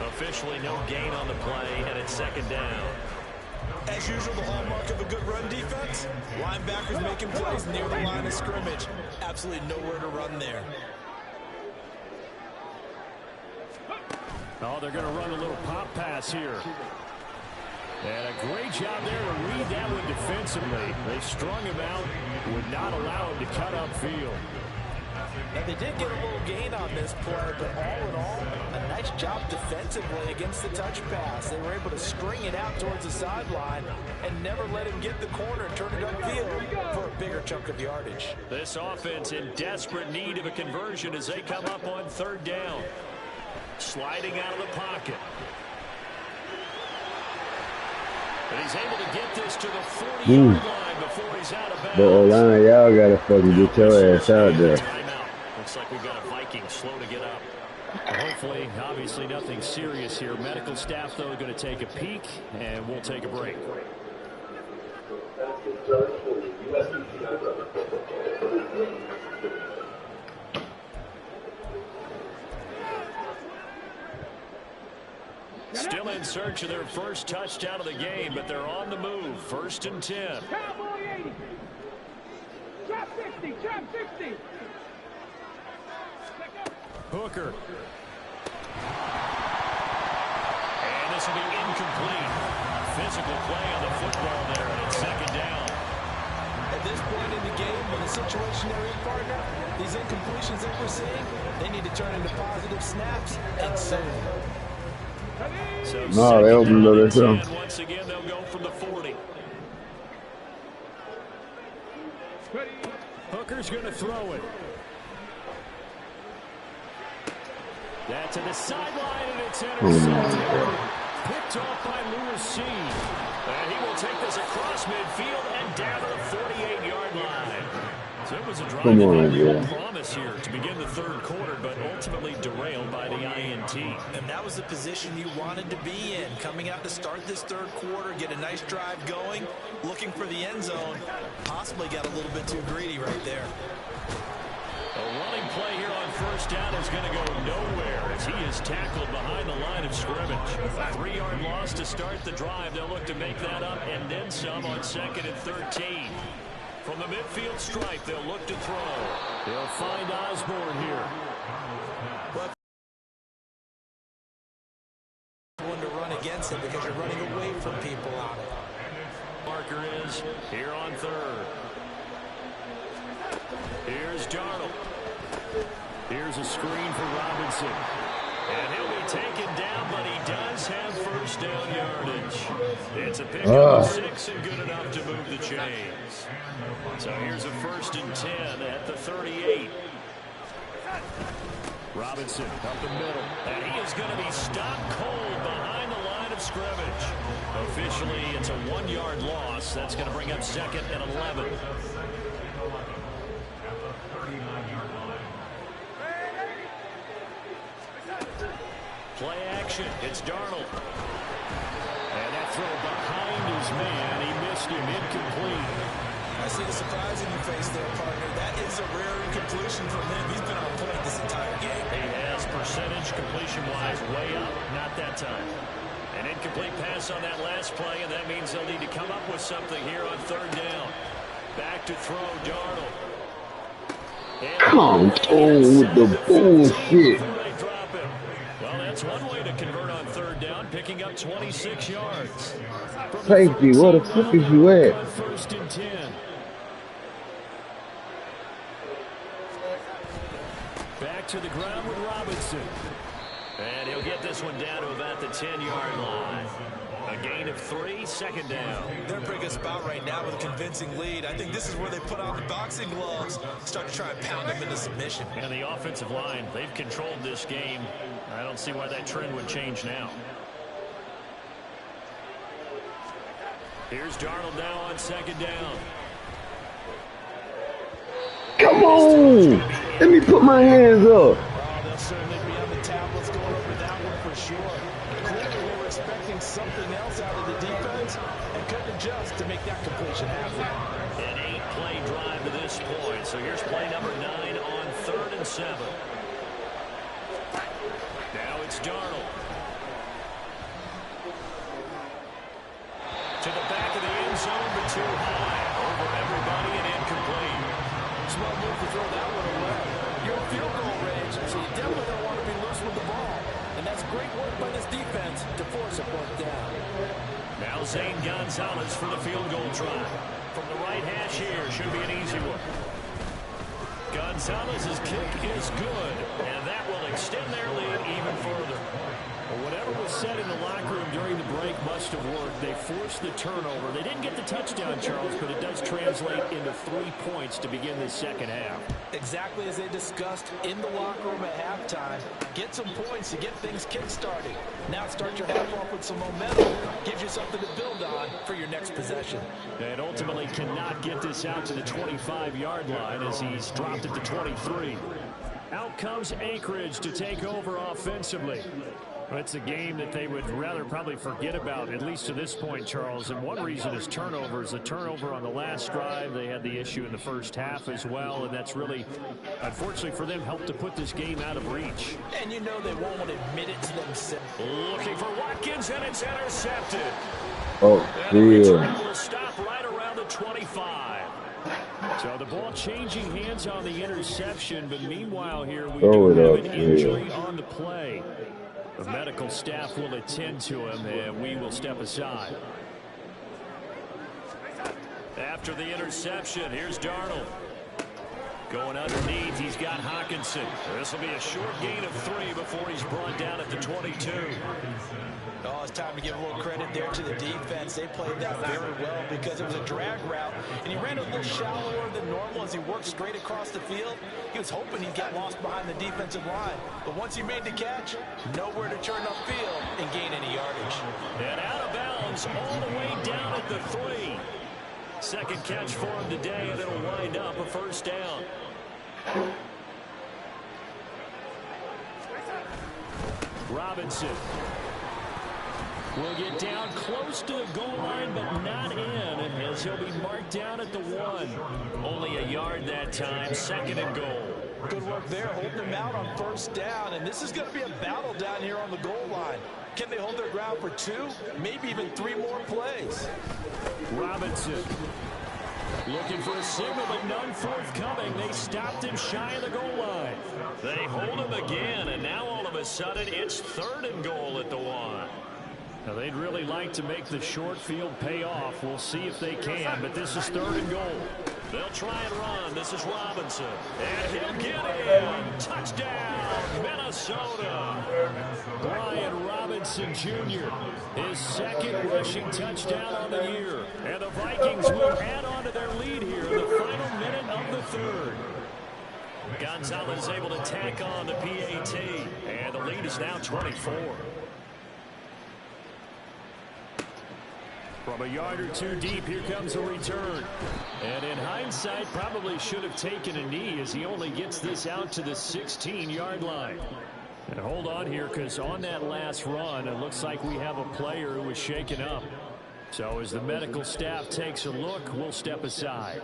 Officially no gain on the play, and it's 2nd down. As usual, the hallmark of a good run defense, linebackers making plays near the line of scrimmage. Absolutely nowhere to run there. Oh, they're going to run a little pop pass here. And a great job there to read that one defensively. They strung him out, would not allow him to cut upfield. Now, they did get a little gain on this play, but all in all, a nice job defensively against the touch pass. They were able to string it out towards the sideline and never let him get the corner and turn it upfield for a bigger chunk of yardage. This offense in desperate need of a conversion as they come up on third down. Sliding out of the pocket. And he's able to get this to the 40-yard line before he's out of bounds. But O-line, y'all gotta fucking get your ass out there. Timeout. Looks like we've got a Viking slow to get up. Hopefully, obviously nothing serious here. Medical staff, though, going to take a peek, and we'll take a break. Still in search of their first touchdown of the game, but they're on the move. 1st and 10. Cowboy 80. Trap 60. Trap 60. Hooker. And this will be incomplete. Physical play on the football there, and it's 2nd down. At this point in the game, with a situation they're in, partner, these incompletions that we're seeing, they need to turn into positive snaps and soon. So no, they opened it up. Once again, they'll go from the 40. Hooker's going to throw it. That's to the sideline, and it's intercepted. Picked off by Lewis C. And he will take this across midfield and down to the 48-yard line. So it was a drive that had real promise here to begin the 3rd quarter, but ultimately derailed by the INT. And that was the position you wanted to be in. Coming out to start this 3rd quarter, get a nice drive going, looking for the end zone. Possibly got a little bit too greedy right there. A running play here on 1st down is going to go nowhere as he is tackled behind the line of scrimmage. 3-yard loss to start the drive. They'll look to make that up and then some on 2nd and 13. From the midfield stripe, they'll look to throw. They'll find Osborne here. One to run against it because you're running away from people on it. Marker is here on 3rd. Here's Darnold. Here's a screen for Robinson. And he'll be taken down, but he does have 1st down yardage. It's a pick of 6 and good enough to move the chains. So here's a 1st and 10 at the 38. Robinson up the middle. And he is going to be stopped cold behind the line of scrimmage. Officially, it's a 1-yard loss. That's going to bring up 2nd and 11. Play action. It's Darnold. And that throw behind his man. He missed him. Incomplete. I see the surprise in your face there, partner. That is a rare incompletion from him. He's been on point this entire game. He has percentage completion-wise way up. Not that time. An incomplete pass on that last play, and that means they'll need to come up with something here on 3rd down. Back to throw, Darnold. Come on with the bullshit. Well, that's one way to convert on 3rd down, picking up 26 yards. Safety, where the fuck is you at? 1st and 10. Back to the ground with Robinson. And he'll get this one down to about the 10-yard line. A gain of 3, 2nd down. They're in a pretty good spot right now with a convincing lead. I think this is where they put on the boxing gloves, start to try and pound them into submission. And the offensive line, they've controlled this game. I don't see why that trend would change now. Here's Darnold now on 2nd down. Come on! Let me put my hands up. Oh, they'll certainly be on the tablets going over that one for sure. Clearly, they were expecting something else out of the defense and couldn't adjust to make that completion happen. An 8-play drive to this point. So here's play number 9 on 3rd and 7. Now it's Darnold. To the back of the end zone, but too high. Over everybody and incomplete. Smart move to throw that one away. You're in field goal range, so you definitely don't want to be loose with the ball. And that's great work by this defense to force a fourth down. Now Zane Gonzalez for the field goal try. From the right hash here, should be an easy one. Gonzalez's kick is good, and that will extend their lead even further. Well, whatever was said in the locker room during the break must have worked. They forced the turnover. They didn't get the touchdown, Charles, but it does translate into 3 points to begin the second half. Exactly as they discussed in the locker room at halftime. Get some points to get things kick-started. Now start your half off with some momentum. Gives you something to build on for your next possession. And ultimately cannot get this out to the 25-yard line as he's dropped it to 23. Out comes Anchorage to take over offensively. It's a game that they would rather probably forget about, at least to this point, Charles. And one reason is turnovers. The turnover on the last drive, they had the issue in the first half as well. And that's really, unfortunately for them, helped to put this game out of reach. And you know they won't admit it to themselves. Looking for Watkins, and it's intercepted. Oh, and the return yeah. will stop right around the 25. So the ball changing hands on the interception. But meanwhile here, we do have an injury on the play. The medical staff will attend to him, and we will step aside. After the interception, here's Darnold. Going underneath, he's got Hawkinson. This will be a short gain of 3 before he's brought down at the 22. Oh, it's time to give a little credit there to the defense. They played that very well because it was a drag route, and he ran a little shallower than normal as he worked straight across the field. He was hoping he'd get lost behind the defensive line, but once he made the catch, nowhere to turn upfield and gain any yardage. And out of bounds all the way down at the 3. Second catch for him today, and it'll wind up a first down. Robinson will get down close to the goal line, but not in, as he'll be marked down at the 1. Only a yard that time, 2nd and goal. Good work there, holding them out on first down, and this is going to be a battle down here on the goal line. Can they hold their ground for 2, maybe even 3 more plays? Robinson looking for a signal, but none forthcoming. They stopped him shy of the goal line. They hold him again, and now all of a sudden it's 3rd and goal at the 1. Now they'd really like to make the short field pay off. We'll see if they can, but this is 3rd and goal. They'll try and run. This is Robinson. And he'll get in. Touchdown, Minnesota. Brian Robinson Jr., his 2nd rushing touchdown on the year. And the Vikings will add on to their lead here in the final minute of the 3rd. Gonzalez able to tack on the PAT. And the lead is now 24. From a yard or 2 deep, here comes a return. And in hindsight, probably should have taken a knee as he only gets this out to the 16-yard line. And hold on here, because on that last run, it looks like we have a player who was shaken up. So as the medical staff takes a look, we'll step aside.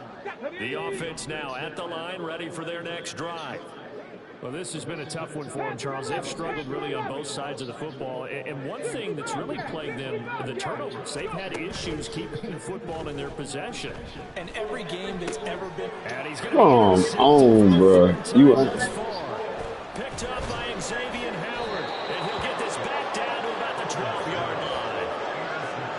The offense now at the line, ready for their next drive. Well, this has been a tough one for them, Charles. They've struggled really on both sides of the football. And one thing that's really plagued them, the turnovers. They've had issues keeping the football in their possession. And every game that's ever been... And he's come on, bro. You picked up by Xavier Howard. And he'll get this back down to about the 12-yard line.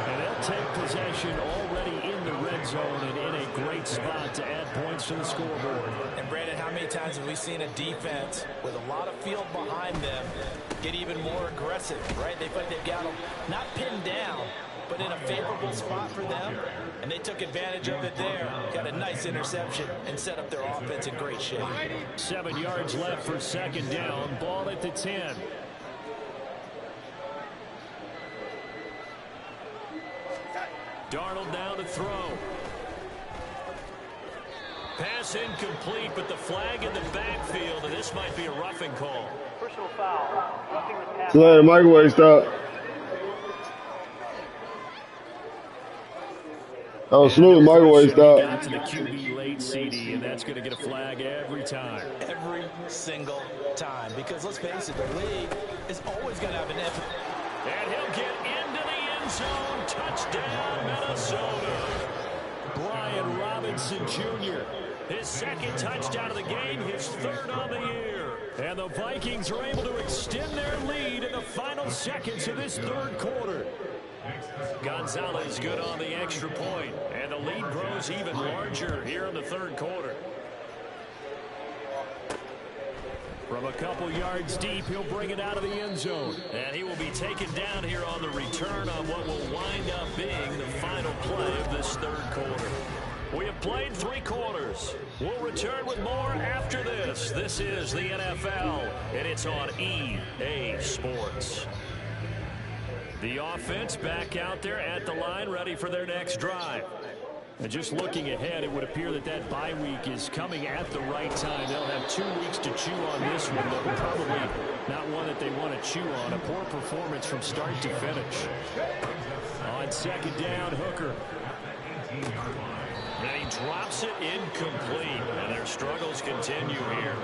And they'll take possession already in the red zone and in a great spot to add points to the scoreboard. And Brandon, how many times have we seen a defense with a lot of field behind them get even more aggressive, right? They feel like they've got them not pinned down, but in a favorable spot for them. And they took advantage of it there. Got a nice interception and set up their offense in great shape. 7 yards left for 2nd down. Ball at the 10. Darnold down to throw. Pass incomplete, but the flag in the backfield, and this might be a roughing call. Personal foul. Roughing the pass. Slay, microwave stop. Oh, smooth microwave stop. Got to the QB late, CD, and that's going to get a flag every time. Every single time. Because let's face it, the league is always going to have an effort. And he'll get into the end zone. Touchdown, Minnesota. Brian Robinson Jr., his 2nd touchdown of the game, his 3rd on the year. And the Vikings are able to extend their lead in the final seconds of this 3rd quarter. Gonzalez good on the extra point, and the lead grows even larger here in the 3rd quarter. From a couple yards deep, he'll bring it out of the end zone. And he will be taken down here on the return on what will wind up being the final play of this third quarter. We have played 3 quarters. We'll return with more after this. This is the NFL, and it's on EA Sports. The offense back out there at the line, ready for their next drive. And just looking ahead, it would appear that that bye week is coming at the right time. They'll have 2 weeks to chew on this one, but probably not one that they want to chew on. A poor performance from start to finish. On second down, Hooker. And he drops it incomplete, and their struggles continue here.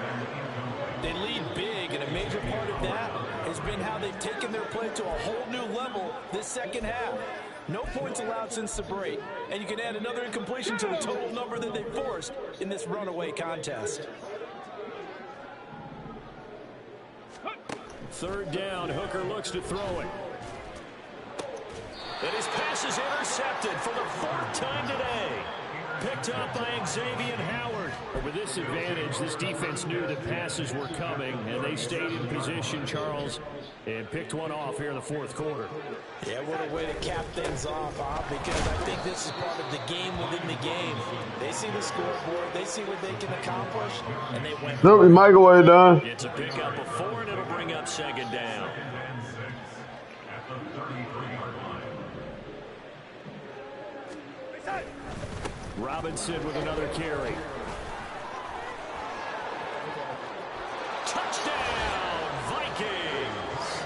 They lead big, and a major part of that has been how they've taken their play to a whole new level this second half. No points allowed since the break, and you can add another incompletion to the total number that they forced in this runaway contest. Third down, Hooker looks to throw it. And his pass is intercepted for the 4th time today. Picked up by Xavier Howard. But with this advantage, this defense knew that passes were coming, and they stayed in position, Charles, and picked one off here in the 4th quarter. Yeah, what a way to cap things off, huh? Because I think this is part of the game within the game. They see the scoreboard, they see what they can accomplish, and they went. No, microwave done. It's a pickup of 4, and it'll bring up second down. Robinson with another carry. Touchdown, Vikings!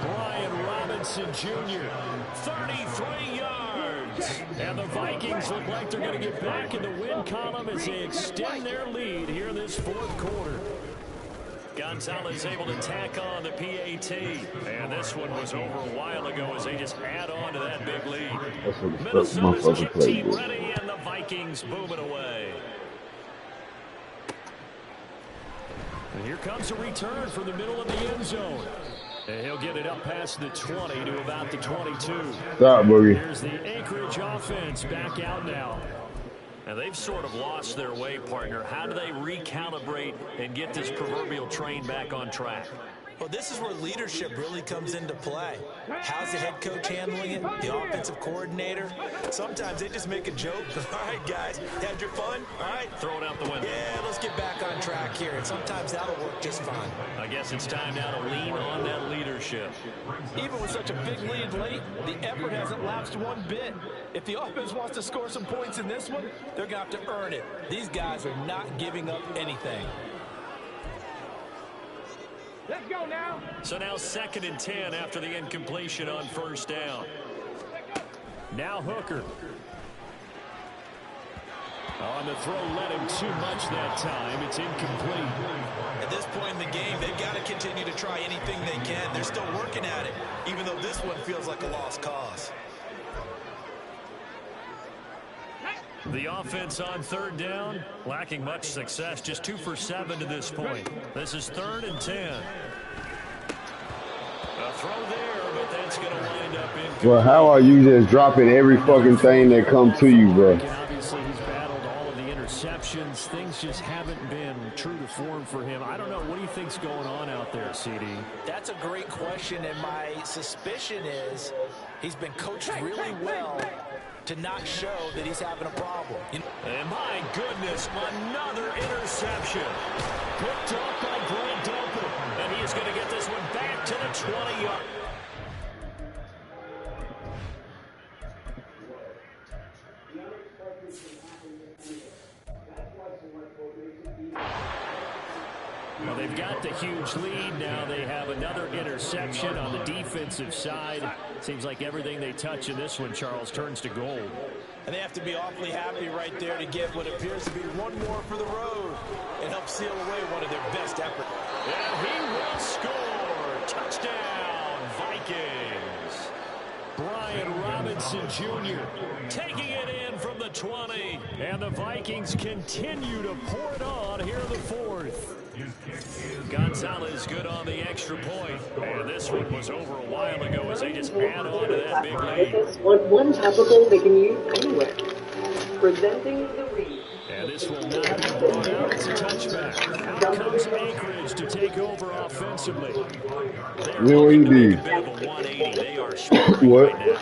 Brian Robinson Jr., 33 yards. And the Vikings look like they're going to get back in the win column as they extend their lead here in this 4th quarter. Gonzalez able to tack on the PAT. And this one was over a while ago as they just add on to that big lead. Minnesota's chip team ready, and the Vikings move it away. And here comes a return from the middle of the end zone. And he'll get it up past the 20 to about the 22. Stop, Boogie. Here's the Anchorage offense back out now. And they've sort of lost their way, partner. How do they recalibrate and get this proverbial train back on track? Well, this is where leadership really comes into play. How's the head coach handling it? The offensive coordinator? Sometimes they just make a joke. All right, guys, had your fun? All right. Throw it out the window. Yeah, let's get back on track here. And sometimes that'll work just fine. I guess it's time now to lean on that leadership. Even with such a big lead late, the effort hasn't lapsed one bit. If the offense wants to score some points in this one, they're going to have to earn it. These guys are not giving up anything. Let's go now. So now 2nd and 10 after the incompletion on 1st down. Now Hooker. On the throw, led him too much that time. It's incomplete. At this point in the game, they've got to continue to try anything they can. They're still working at it, even though this one feels like a lost cause. The offense on 3rd down, lacking much success, just 2 for 7 to this point. This is 3rd and 10. A throw there, but that's going to wind up in. Well, how are you just dropping every fucking thing that comes to you, bro? Obviously, he's battled all of the interceptions. Things just haven't been true to form for him. I don't know. What do you think's going on out there, CD? That's a great question, and my suspicion is he's been coached really well to not show that he's having a problem. And my goodness, another interception. Picked up by Grant Delpit. And he is going to get this one back to the 20-yard. Well, they've got the huge lead. Now they have another interception on the defensive side. Seems like everything they touch in this one, Charles, turns to gold. And they have to be awfully happy right there to get what appears to be one more for the road and help seal away one of their best efforts. And he will score. Touchdown, Vikings. Brian Robinson Jr. taking it in from the 20. And the Vikings continue to pour it on here in the 4th. Gonzalez good on the extra point. And this one was over a while ago as they just add on to that big lead. One topical they can use anywhere. Presenting the read. And this will not be brought out. It's a touchback. Out comes Anchorage to take offensively. Then what you do? A bit of a 180. They are scoring What? right now.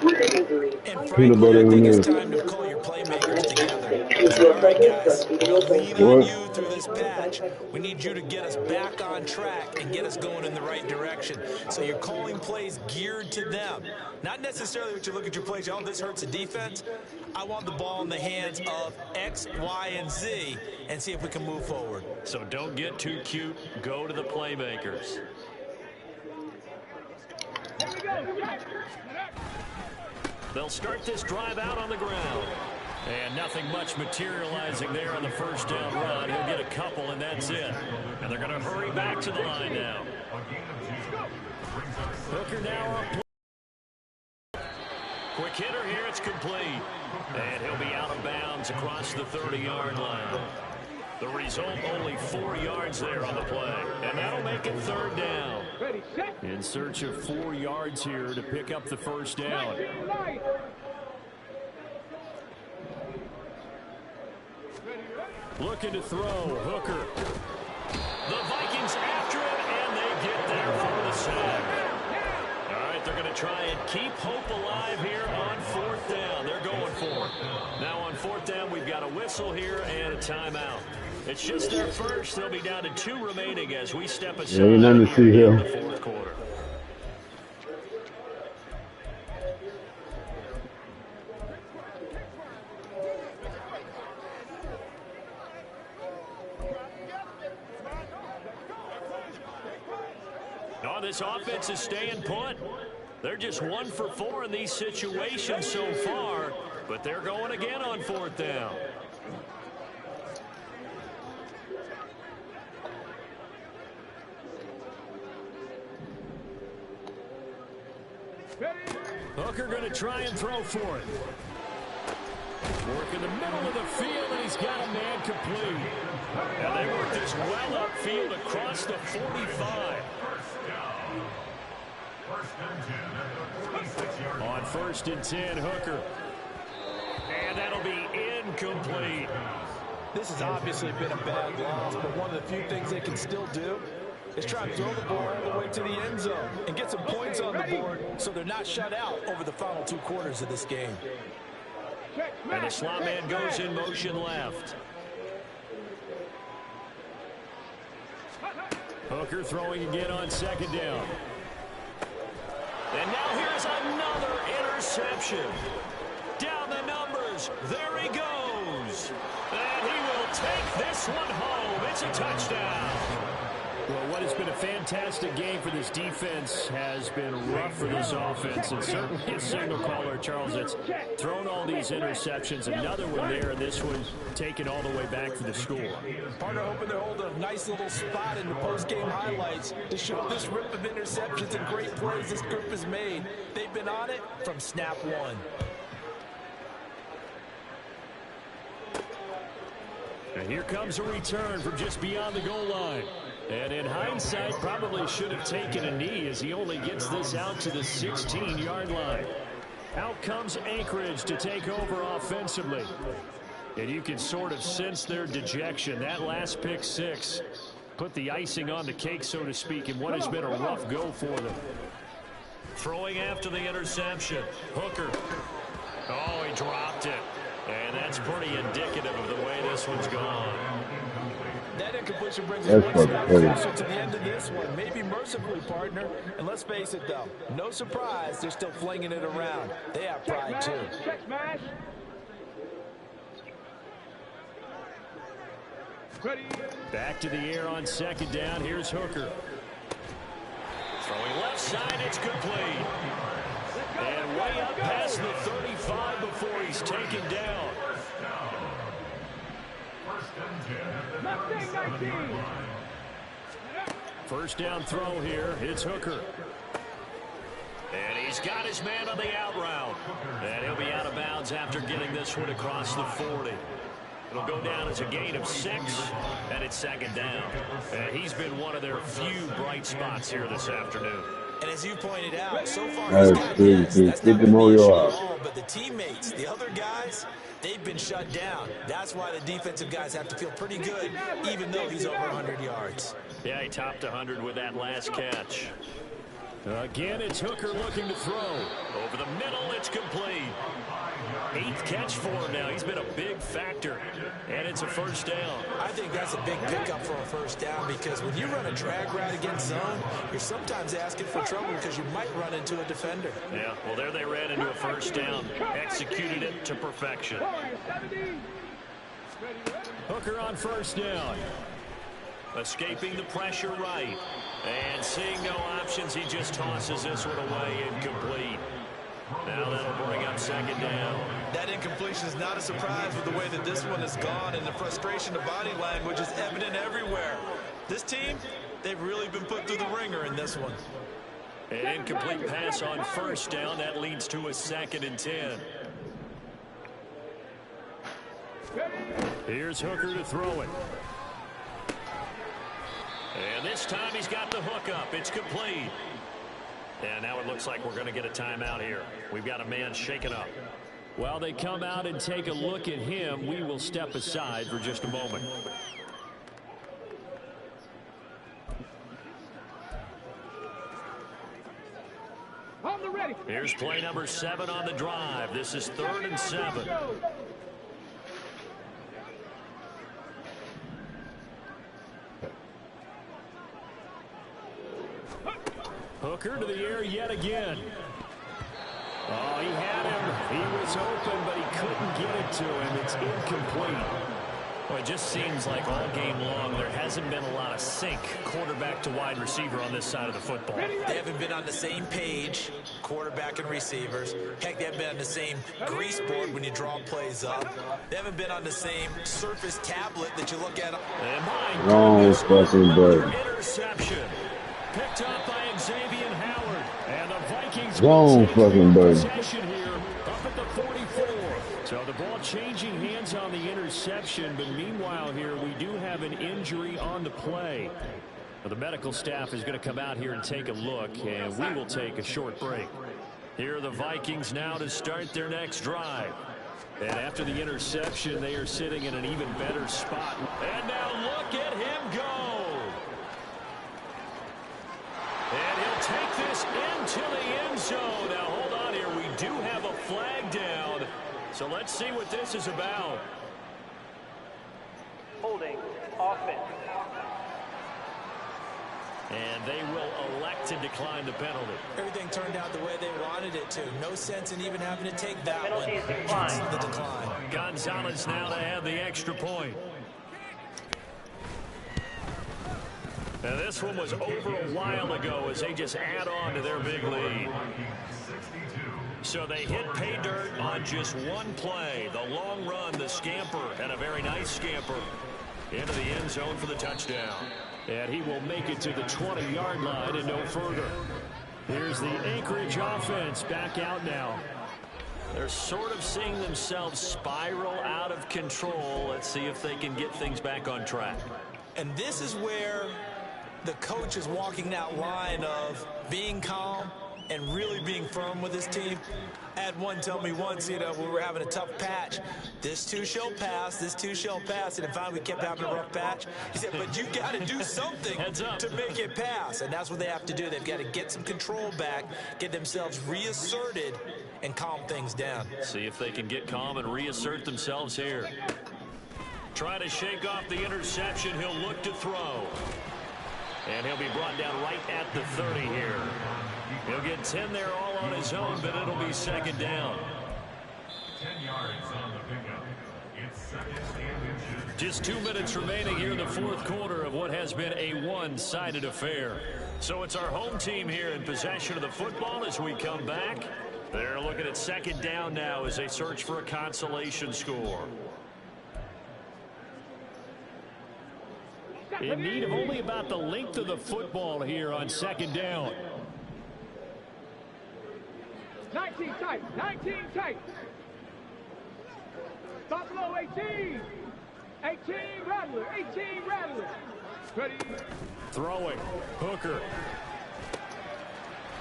And Peanut frankly, butter I think in it's there. time to call your playmakers together. Say, all right, guys, we'll lean on What? you through this patch. We need you to get us back on track and get us going in the right direction. So you're calling plays geared to them. Not necessarily what you look at your plays, oh, this hurts the defense. I want the ball in the hands of X, Y, and Z and see if we can move forward. So don't get too cute. Go to the playmakers. They'll start this drive out on the ground. And nothing much materializing there on the first down run. He'll get a couple, and that's it. And they're going to hurry back to the line now. Hooker now up. Quick hitter here. It's complete. And he'll be out of bounds across the 30-yard line. The result, only 4 yards there on the play. And that'll make it third down. In search of 4 yards here to pick up the first down. Looking to throw. Hooker. The Vikings after him, and they get there for the sack. All right, they're going to try and keep hope alive here on fourth down. They're going for it. Now on fourth down, we've got a whistle here and a timeout. It's just their first. They'll be down to 2 remaining as we step aside. Ain't nothing to see in here. the fourth quarter. Oh, this offense is staying put. They're just 1 for 4 in these situations so far, but they're going again on fourth down. Hooker going to try and throw for it. Work in the middle of the field, and he's got a man complete. And they work this well upfield across the 45. On 1st and 10, Hooker. And that'll be incomplete. This has obviously been a bad loss, but one of the few things they can still do is try to throw the ball all the way to the end zone and get some points on the board so they're not shut out over the final 2 quarters of this game. And the slot man goes in motion left. Hooker throwing again on 2nd down. And now here's another interception. Down the numbers. There he goes. And he will take this one home. It's a touchdown. Well, what has been a fantastic game for this defense has been rough for this offense. And certainly a signal caller, Charles, that's thrown all these interceptions. Another one there, and this one taken all the way back for the score. Partner hoping to hold a nice little spot in the post-game highlights to show this rip of interceptions and great plays this group has made. They've been on it from snap 1. And here comes a return from just beyond the goal line. And in hindsight, probably should have taken a knee as he only gets this out to the 16-yard line. Out comes Anchorage to take over offensively. And you can sort of sense their dejection. That last pick 6 put the icing on the cake, so to speak, in what has been a rough go for them. Throwing after the interception. Hooker. Oh, he dropped it. And that's pretty indicative of the way this one's gone. That incompletion brings us one step closer to the end of this one. Maybe mercifully, partner. And let's face it, though, no surprise, they're still flinging it around. They have pride, too. Back to the air on 2nd down. Here's Hooker. Throwing left side, it's complete. And way up past the 35 before he's taken down. First down throw here. It's Hooker. And he's got his man on the out route. And he'll be out of bounds after getting this one across the 40. It'll go down as a gain of 6, and it's 2nd down. And he's been one of their few bright spots here this afternoon. And as you pointed out, so far That's he's got crazy. his. That's Get not the been the more issue at yards. all. But the teammates, the other guys, they've been shut down. That's why the defensive guys have to feel pretty good, even though he's over 100 yards. Yeah, he topped 100 with that last catch. Again, it's Hooker looking to throw. Over the middle, it's complete. 8th catch for him now. He's been a big factor. And it's a first down. I think that's a big pickup for a first down because when you run a drag route against zone, you're sometimes asking for trouble because you might run into a defender. Yeah, well, there they ran into a first down. Executed it to perfection. Hooker on first down. Escaping the pressure right. And seeing no options, he just tosses this one away incomplete. Now that'll bring up second down. That incompletion is not a surprise with the way that this one has gone, and the frustration of body language is evident everywhere. This team, they've really been put through the ringer in this one. An incomplete pass on first down. That leads to a 2nd and 10. Here's Hooker to throw it. And this time he's got the hook up. It's complete. And now it looks like we're going to get a timeout here. We've got a man shaken up. While they come out and take a look at him, we will step aside for just a moment. Here's play number 7 on the drive. This is 3rd and 7. Hooker to the air yet again. Oh, he had him. He was open, but he couldn't get it to him. It's incomplete. Well, it just seems like all game long there hasn't been a lot of sync quarterback to wide receiver on this side of the football. They haven't been on the same page, quarterback and receivers. Heck, they haven't been on the same grease board when you draw plays up. They haven't been on the same surface tablet that you look at. Wrong fucking button. Interception. Picked up by Xavier Howard. And the Vikings Wrong fucking button. possession here up at the 44. So the ball changing hands on the interception, but meanwhile here we do have an injury on the play. Well, the medical staff is going to come out here and take a look, and we will take a short break. Here are the Vikings now to start their next drive. And after the interception, they are sitting in an even better spot. And now look at him go. And he'll take this into the end zone. Now, hold on here. We do have a flag down. So let's see what this is about. Holding offense. And they will elect to decline the penalty. Everything turned out the way they wanted it to. No sense in even having to take that one. Penalty is declined. The decline. Gonzalez now to have the extra point. Now this one was over a while ago as they just add on to their big lead. So they hit pay dirt on just one play. The long run, the scamper, and a very nice scamper into the end zone for the touchdown. And he will make it to the 20-yard line and no further. Here's the Anchorage offense back out now. They're sort of seeing themselves spiral out of control. Let's see if they can get things back on track. And this is where the coach is walking that line of being calm and really being firm with his team. I had one tell me once, you know, we were having a tough patch. This too shall pass, this too shall pass. And finally we kept having a rough patch. He said, but you got to do something to make it pass. And that's what they have to do. They've got to get some control back, get themselves reasserted, and calm things down. See if they can get calm and reassert themselves here. Try to shake off the interception. He'll look to throw. And he'll be brought down right at the 30 here. He'll get 10 there all on his own, but it'll be second down. 10 yards on the pickup. It's second and inches. Just 2 minutes remaining here in the fourth quarter of what has been a one-sided affair. So it's our home team here in possession of the football as we come back. They're looking at second down now as they search for a consolation score. In need of only about the length of the football here on second down. 19 tight, 19 tight. Stop below 18. 18 Rattler, 18 Rattler. Ready. Throwing. Hooker.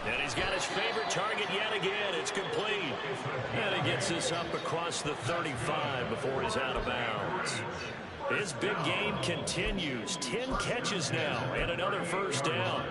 And he's got his favorite target yet again. It's complete. And he gets this up across the 35 before he's out of bounds. His big game continues. 10 catches now and another first down.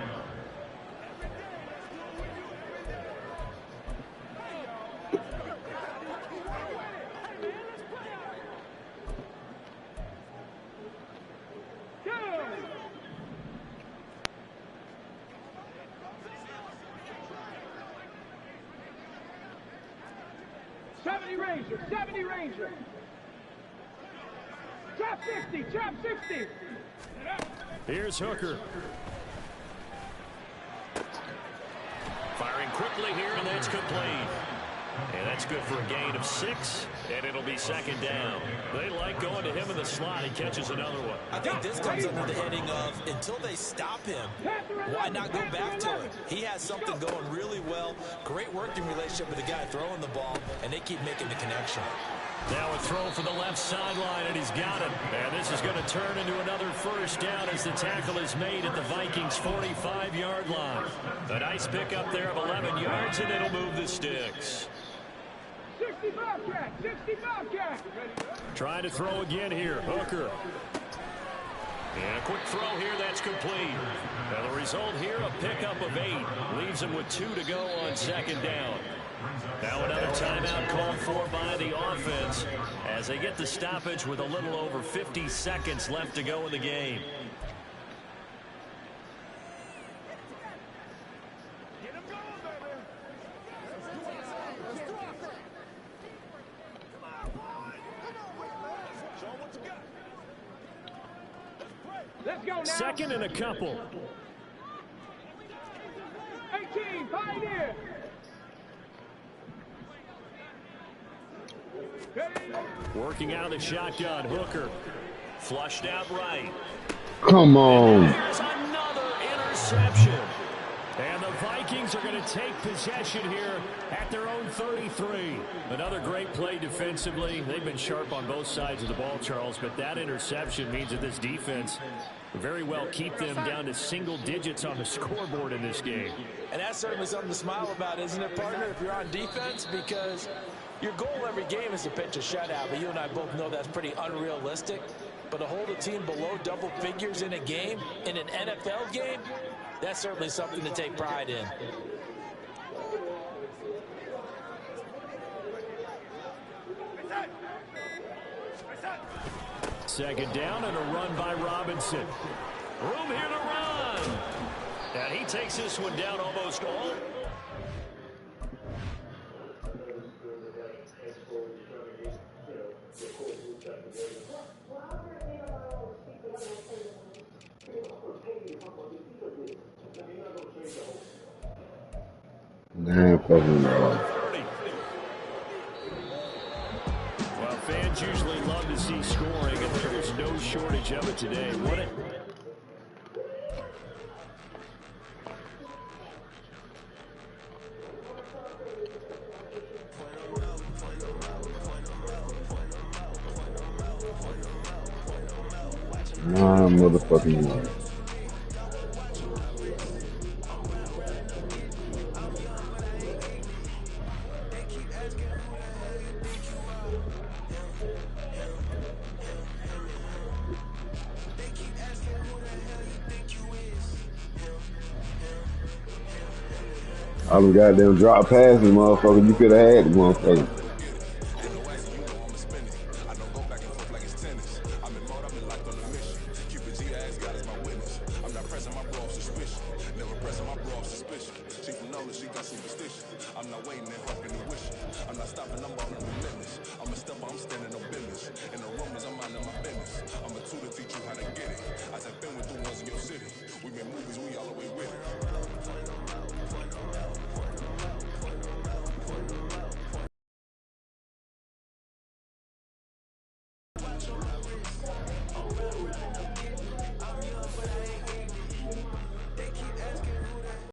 Ranger. Trap 60, trap 60. Here's Hooker. Firing quickly here, and that's complete. And that's good for a gain of 6, and it'll be second down. They like going to him in the slot. He catches another one. I think this comes under the heading of until they stop him, why not go back to him? He has something going really well. Great working relationship with the guy throwing the ball, and they keep making the connection. Now a throw for the left sideline, and he's got it. And this is going to turn into another first down as the tackle is made at the Vikings' 45-yard line. A nice pickup there of 11 yards, and it'll move the sticks. 65 catch, 65 catch. Trying to throw again here. Hooker. And a quick throw here, that's complete. Now the result here, a pickup of 8. Leaves him with 2 to go on second down. Now another timeout called for by the offense as they get the stoppage with a little over 50 seconds left to go in the game. Let's go now. Second and a couple. 18, Pioneer. Working out of the shotgun, Hooker. Flushed out right. Come on. And there's another interception. And the Vikings are going to take possession here at their own 33. Another great play defensively. They've been sharp on both sides of the ball, Charles, but that interception means that this defense very well keep them down to single digits on the scoreboard in this game. And that's certainly something to smile about, isn't it, partner, if you're on defense? Because your goal every game is to pitch a shutout, but you and I both know that's pretty unrealistic. But to hold a team below double figures in a game, in an NFL game, that's certainly something to take pride in. Second down and a run by Robinson. Room here to run. And he takes this one down almost all. Nah, fucking Well, fans usually love to see scoring, and there's no shortage of it today. Nah, motherfucking. All them goddamn drop passes, motherfucker. You could have had the motherfucker.